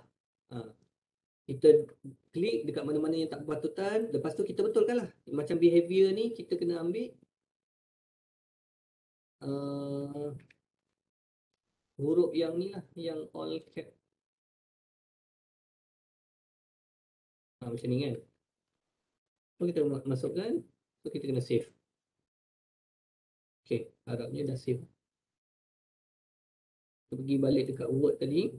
Kita klik dekat mana-mana yang tak berpatutan, lepas tu kita betulkan lah. Macam behavior ni kita kena ambil huruf yang ni lah, yang all cap. Macam ni kan. So kita masukkan, so kita kena save. Okay, harapnya dah save. Kita pergi balik dekat Word tadi.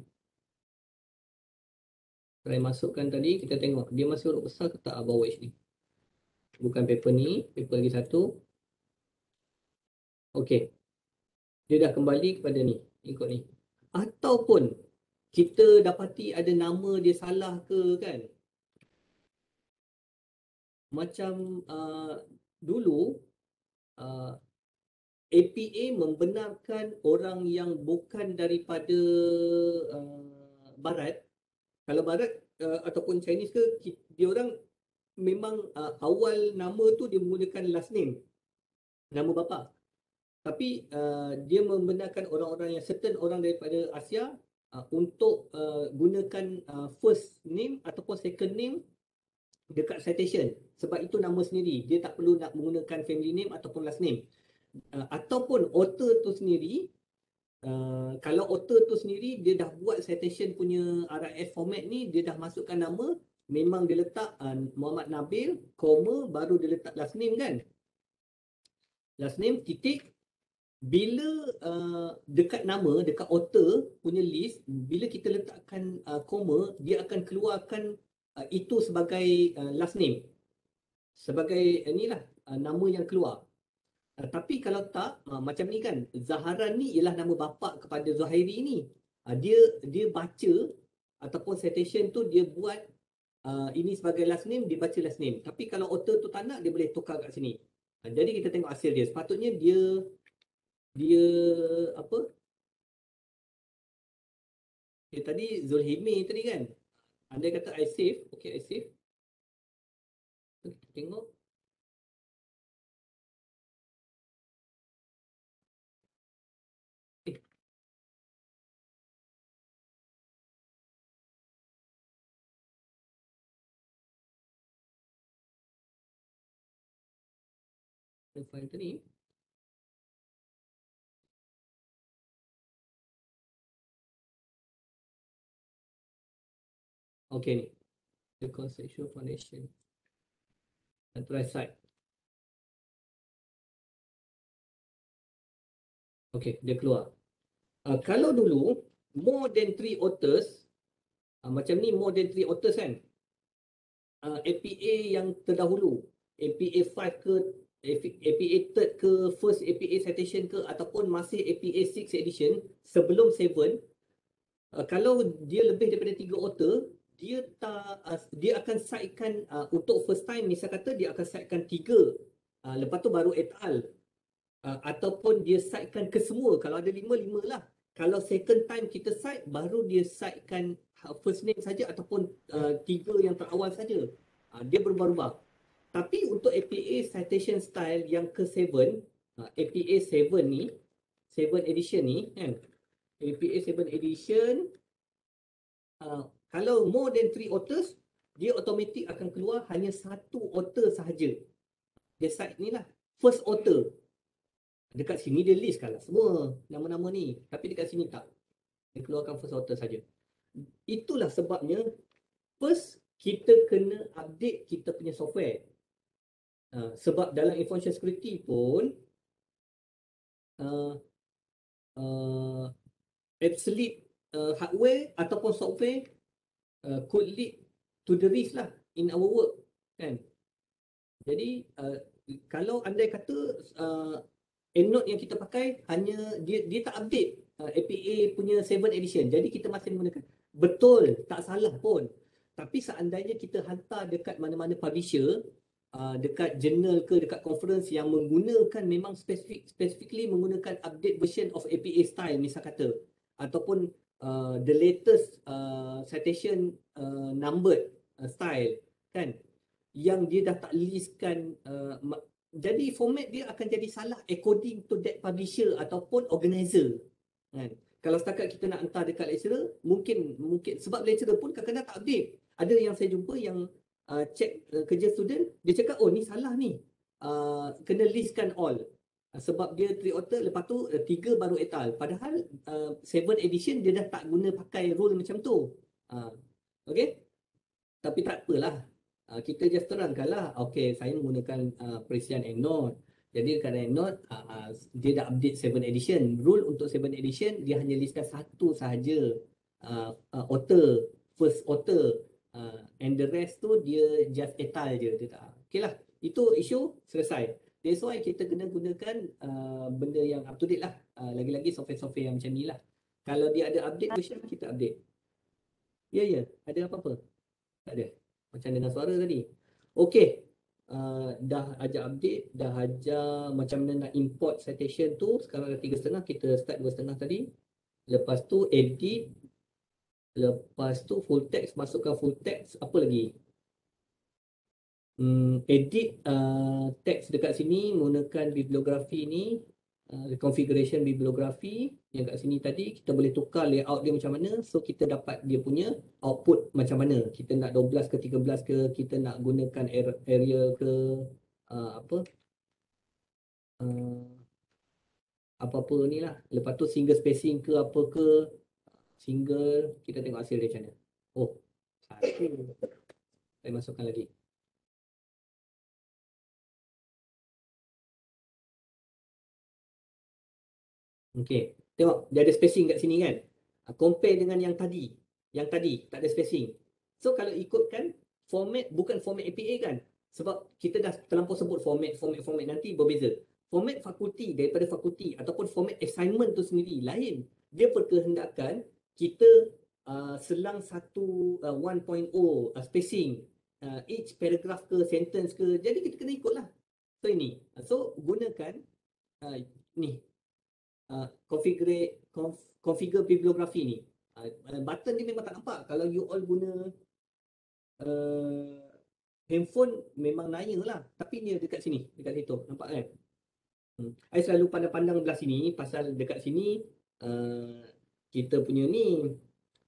Try masukkan tadi, kita tengok dia masih huruf besar ke tak bawah ni. Bukan paper ni, paper lagi satu. Okay, dia dah kembali kepada ni, ikut ni. Ataupun kita dapati ada nama dia salah ke kan. Macam dulu APA membenarkan orang yang bukan daripada Barat. Kalau Barat ataupun Chinese ke, dia orang memang awal nama tu dia menggunakan last name, nama bapa. Tapi dia membenarkan orang-orang yang certain orang daripada Asia untuk gunakan first name ataupun second name dekat citation. Sebab itu nama sendiri. Dia tak perlu nak menggunakan family name ataupun last name. Ataupun author tu sendiri, kalau author tu sendiri dia dah buat citation punya RIF format ni, dia dah masukkan nama, memang dia letak Muhammad Nabil, koma, baru dia letak last name kan. Last name, titik. Bila dekat nama, dekat author punya list, bila kita letakkan koma, dia akan keluarkan itu sebagai last name. Sebagai inilah nama yang keluar. Tapi kalau tak, macam ni kan, Zaharan ni ialah nama bapa kepada Zuhairi ni. Dia baca ataupun citation tu dia buat ini sebagai last name, dia baca last name. Tapi kalau author tu tak nak, dia boleh tukar kat sini. Jadi kita tengok hasil dia. Sepatutnya dia apa? Dia tadi Zulhimi tadi kan. Andai kata I save, okay I save. Kita tengok. File tadi. Okay ni. The conceptual foundation. Right side. Okay, dia keluar. Kalau dulu more than 3 authors, macam ni more than 3 authors kan, APA yang terdahulu, APA 5 ke, APA 3rd ke, first APA citation ke, ataupun masih APA 6 edition sebelum 7, kalau dia lebih daripada 3 author, dia akan citekan untuk first time, misal kata dia akan citekan 3, lepas tu baru et al. Ataupun dia citekan ke semua. Kalau ada 5 lah. Kalau second time kita cite, baru dia citekan first name saja ataupun 3 yang terawal saja. Dia berubah-ubah. Tapi untuk APA citation style yang ke-7, APA 7 ni, 7 edition ni kan, APA 7 edition, kalau more than 3 authors, dia automatik akan keluar hanya satu author sahaja. Dia cite ni lah, first author. Dekat sini dia listkan lah semua nama-nama ni. Tapi dekat sini tak. Dia keluarkan first author saja. Itulah sebabnya first kita kena update kita punya software. Sebab dalam information security pun obsolete hardware ataupun software could lead to the risk lah in our work kan. Jadi kalau andai kata EndNote yang kita pakai hanya dia tak update APA punya 7 edition. Jadi kita masih menggunakan. Betul, tak salah pun. Tapi seandainya kita hantar dekat mana-mana publisher, dekat journal ke dekat conference yang menggunakan memang specifically menggunakan update version of APA style misal kata, ataupun the latest citation numbered style kan, yang dia dah tak listkan, jadi format dia akan jadi salah according to that publisher ataupun organizer kan. Kalau setakat kita nak hantar dekat lecturer, mungkin sebab lecturer pun kadang-kadang tak update. Ada yang saya jumpa yang check kerja student, dia cakap oh ni salah ni, kena listkan all. Sebab dia 3 author, lepas tu 3 baru et al. Padahal 7 edition dia dah tak guna pakai rule macam tu. Okay, tapi tak apalah. Kita just terangkanlah, okay, saya menggunakan Presian EndNote. Jadi dekat EndNote, dia dah update 7 edition. Rule untuk 7 edition, dia hanya listkan satu sahaja author, first author. And the rest tu dia just et al je. Dia tak. Okay lah, itu isu selesai. That's why kita kena gunakan benda yang up to date lah. Lagi-lagi software-software yang macam ni lah. Kalau dia ada update version, kita update. Ya, ada apa-apa? Tak ada. Macam dengar suara tadi. Okey. Dah ajar update, dah ajar macam mana nak import citation tu. Sekarang dah 3.5, kita start 2.5 tadi. Lepas tu edit. Lepas tu full text, masukkan full text. Apa lagi? Edit text dekat sini menggunakan bibliografi ni. Configuration bibliografi yang kat sini tadi, kita boleh tukar layout dia macam mana, so kita dapat dia punya output macam mana. Kita nak 12 ke 13 ke, kita nak gunakan area ke, apa-apa ni lah. Lepas tu single spacing ke apa ke, single, kita tengok hasil dia macam mana. Oh, satu saya masukkan lagi. Okay, tengok dia ada spacing kat sini kan. Compare dengan yang tadi. Yang tadi tak ada spacing. So kalau ikutkan format, bukan format APA kan. Sebab kita dah terlampau sebut format nanti berbeza. Format fakulti daripada fakulti ataupun format assignment tu sendiri lain. Dia perkehendakkan kita selang satu 1.0 spacing. Each paragraph ke sentence ke. Jadi kita kena ikutlah. So ini. So gunakan ni. Configure bibliografi ni. Button ni memang tak nampak. Kalau you all guna handphone memang naya lah. Tapi dia dekat sini, dekat situ. Nampak kan? I selalu pandang-pandang belah sini pasal dekat sini kita punya ni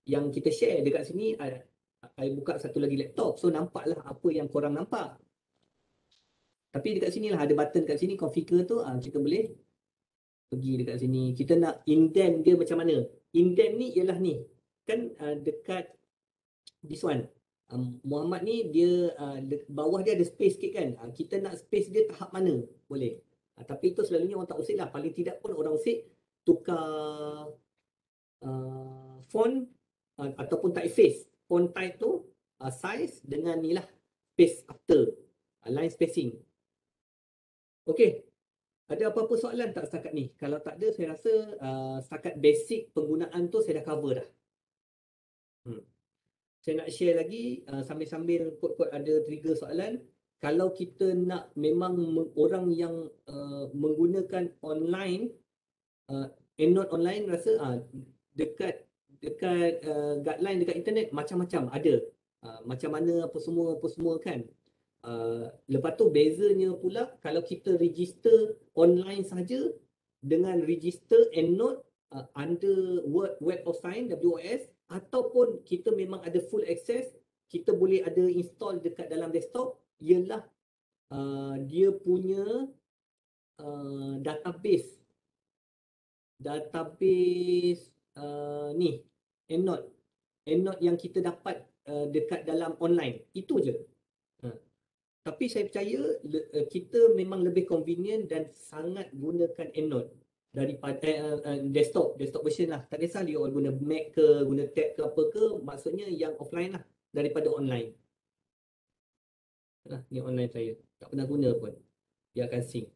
yang kita share dekat sini. I buka satu lagi laptop. So nampaklah apa yang korang nampak. Tapi dekat sini lah ada button dekat sini configure tu, kita boleh pergi dekat sini. Kita nak indent dia macam mana. Indent ni ialah ni. Kan dekat this one. Muhammad ni dia bawah dia ada space sikit kan. Kita nak space dia tahap mana. Boleh. Tapi itu selalunya orang tak usik lah. Paling tidak pun orang usik tukar font ataupun typeface. Font type tu size dengan ni lah space after. Line spacing. Okay. Ada apa-apa soalan tak setakat ni? Kalau tak ada, saya rasa setakat basic penggunaan tu saya dah cover dah. Saya nak share lagi sambil-sambil kot-kot ada trigger soalan. Kalau kita nak memang orang yang menggunakan online, EndNote online rasa dekat guideline dekat internet macam-macam ada. Macam mana apa semua kan. Lepas tu bezanya pula kalau kita register online saja dengan register EndNote under Web of Science WOS, ataupun kita memang ada full access, kita boleh ada install dekat dalam desktop, ialah dia punya database ni EndNote yang kita dapat dekat dalam online. Itu je. Tapi saya percaya kita memang lebih convenient dan sangat gunakan EndNote daripada desktop version lah. Tak kisah dia guna Mac ke, guna tab ke apa ke, maksudnya yang offline lah daripada online. Ni online saya. Tak pernah guna pun. Dia akan sync.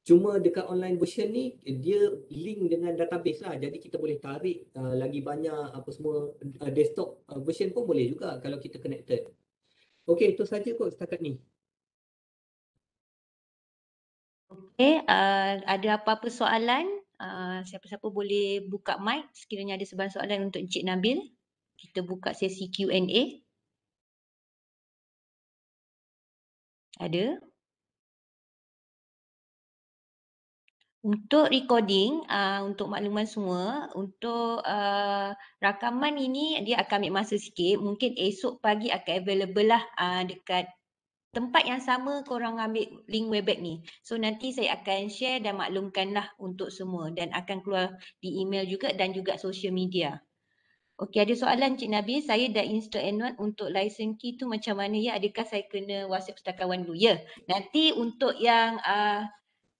Cuma dekat online version ni, dia link dengan database lah. Jadi kita boleh tarik lagi banyak apa semua. Desktop version pun boleh juga kalau kita connected. Okey, itu saja kot setakat ni. Okey, ada apa-apa soalan? Siapa-siapa boleh buka mic sekiranya ada sebarang soalan untuk Encik Nabil. Kita buka sesi Q&A. Ada. Untuk recording, untuk makluman semua, untuk rakaman ini dia akan ambil masa sikit. Mungkin esok pagi akan available lah dekat tempat yang sama korang ambil link Webex ni. So nanti saya akan share dan maklumkanlah untuk semua dan akan keluar di email juga dan juga social media. Okey, ada soalan Cik Nabil, saya dah install Android untuk license key tu macam mana ya? Adakah saya kena WhatsApp pustakawan dulu? Ya. Nanti untuk yang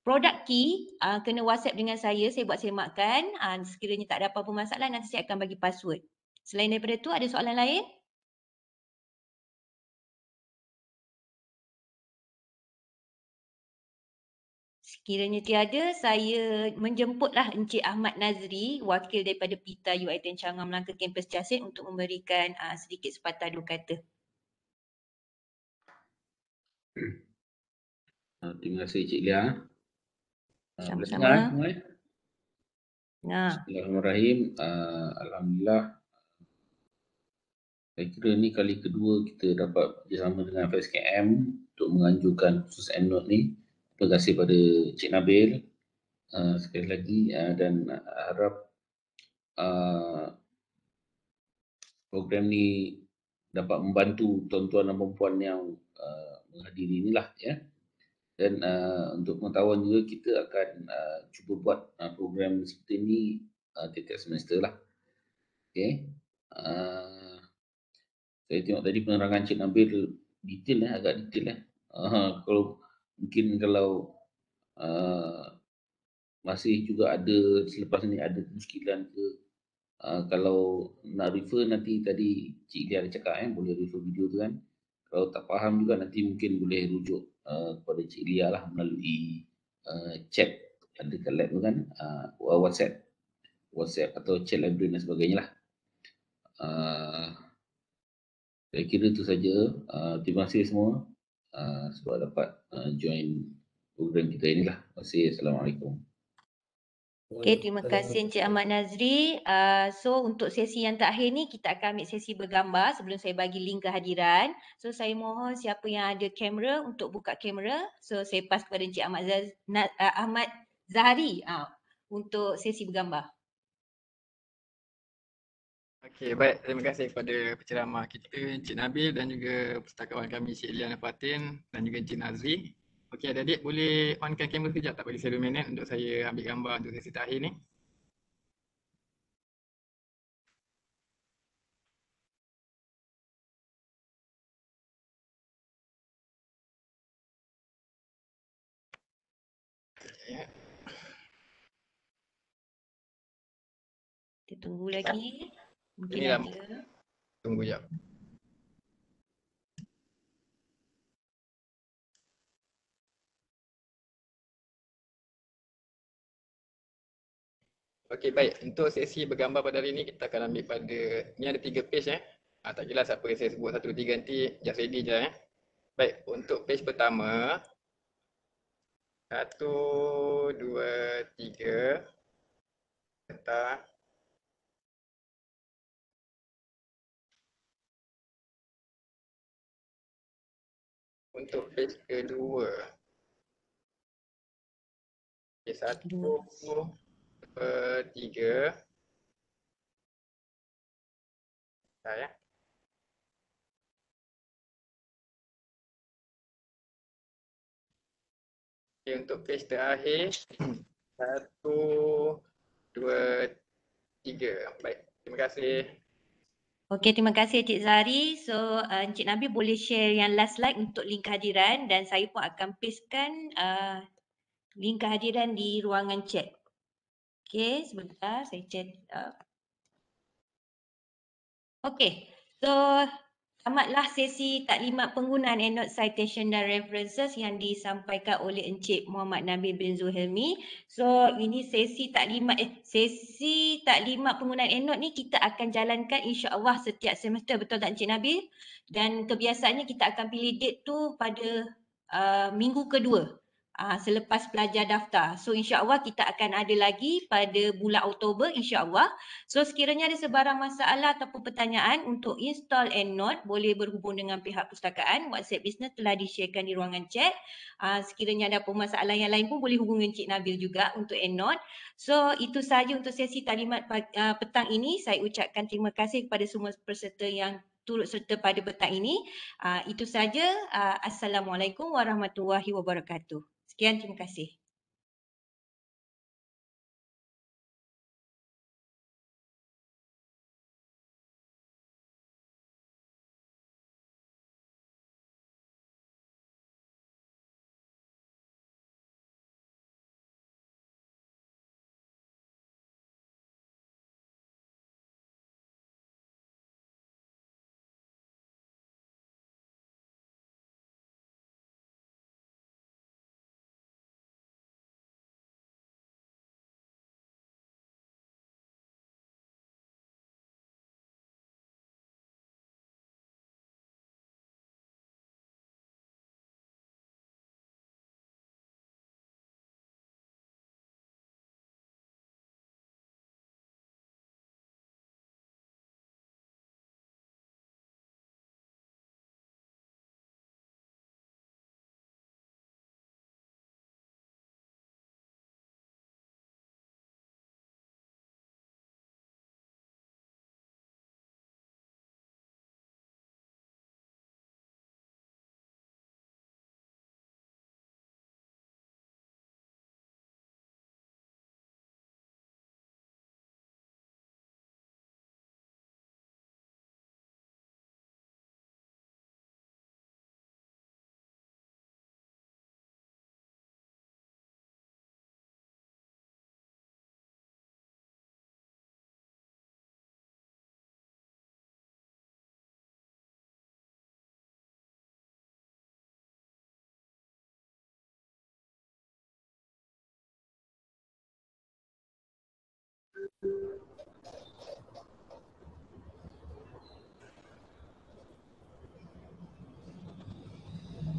produk key kena WhatsApp dengan saya buat semakkan. Sekiranya tak ada apa-apa masalah nanti saya akan bagi password. Selain daripada tu ada soalan lain? Sekiranya tiada, saya menjemputlah Encik Ahmad Nazri, wakil daripada PITA UiTM Changan Melangkah Kampus Jasin untuk memberikan sedikit sepatah dua kata. Terima kasih Cik Lia. Sama-sama. Bismillahirrahmanirrahim. Alhamdulillah. Saya kira ni kali kedua kita dapat bersama dengan FSKM untuk menganjurkan khusus EndNote ni. Terima kasih pada Cik Nabil sekali lagi dan harap program ni dapat membantu tuan-tuan dan puan-puan yang menghadiri inilah ya. Dan untuk pengetahuan juga kita akan cuba buat program seperti ini tiap-tiap semester lah. Okay. Saya tengok tadi penerangan Cik Nabil detail agak detail kalau mungkin kalau masih juga ada selepas ni ada muskilan ke kalau nak refer nanti tadi Cik Lia ada cakap boleh refer video tu kan. Kalau tak faham juga nanti mungkin boleh rujuk kepada Cik Lia lah melalui chat ada kat lab tu kan, WhatsApp atau chat library dan sebagainya lah. Saya kira itu saja. Terima kasih semua sebab dapat join program kita inilah. Terima kasih. Assalamualaikum. Okey, terima kasih Encik Ahmad Nazri. So untuk sesi yang terakhir ni kita akan ambil sesi bergambar sebelum saya bagi link kehadiran. So saya mohon siapa yang ada kamera untuk buka kamera. So saya pass kepada Encik Ahmad Zahari untuk sesi bergambar. Okey, baik. Terima kasih kepada penceramah kita Encik Nabil dan juga pustakawan kami Cik Liana Fatin dan juga Encik Nazri. Okey, adik-adik boleh onkan kamera sekejap tak, bagi saya 2 minit untuk saya ambil gambar untuk sesi terakhir ni. Kita tunggu lagi. Mungkin Inilah, ada. tunggu jap. Okey, baik. Untuk sesi bergambar pada hari ini kita akan ambil pada, ni ada 3 page tak jelas apa yang saya sebut 1, 2, 3 nanti just ready je Baik, untuk page pertama 1, 2, 3 peta. Untuk page kedua, okay, 1, 2, 3 ya. Okay, untuk page terakhir 1, 2, 3. Baik, terima kasih. Okey, terima kasih Encik Zahari. So Encik Nabil boleh share yang last slide untuk link kehadiran dan saya pun akan pastekan link kehadiran di ruangan chat. Okey, sebentar saya chat. Okey, so tamatlah sesi taklimat penggunaan EndNote Citation dan References yang disampaikan oleh Encik Muhammad Nabil bin Zulhelmi. So ini sesi taklimat penggunaan EndNote ni kita akan jalankan insya-Allah setiap semester, betul tak Encik Nabil? Dan kebiasaannya kita akan pilih date tu pada minggu kedua. selepas pelajar daftar. So insya-Allah kita akan ada lagi pada bulan Oktober insya-Allah. So sekiranya ada sebarang masalah ataupun pertanyaan untuk install EndNote, boleh berhubung dengan pihak pustakaan. WhatsApp Business telah di-sharekan di ruangan chat. Sekiranya ada masalah yang lain pun boleh hubungi Encik Nabil juga untuk EndNote. So itu sahaja untuk sesi taklimat petang ini. Saya ucapkan terima kasih kepada semua peserta yang turut serta pada petang ini. Itu saja. Assalamualaikum warahmatullahi wabarakatuh. Sekian, terima kasih.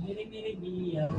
Miri-miri biar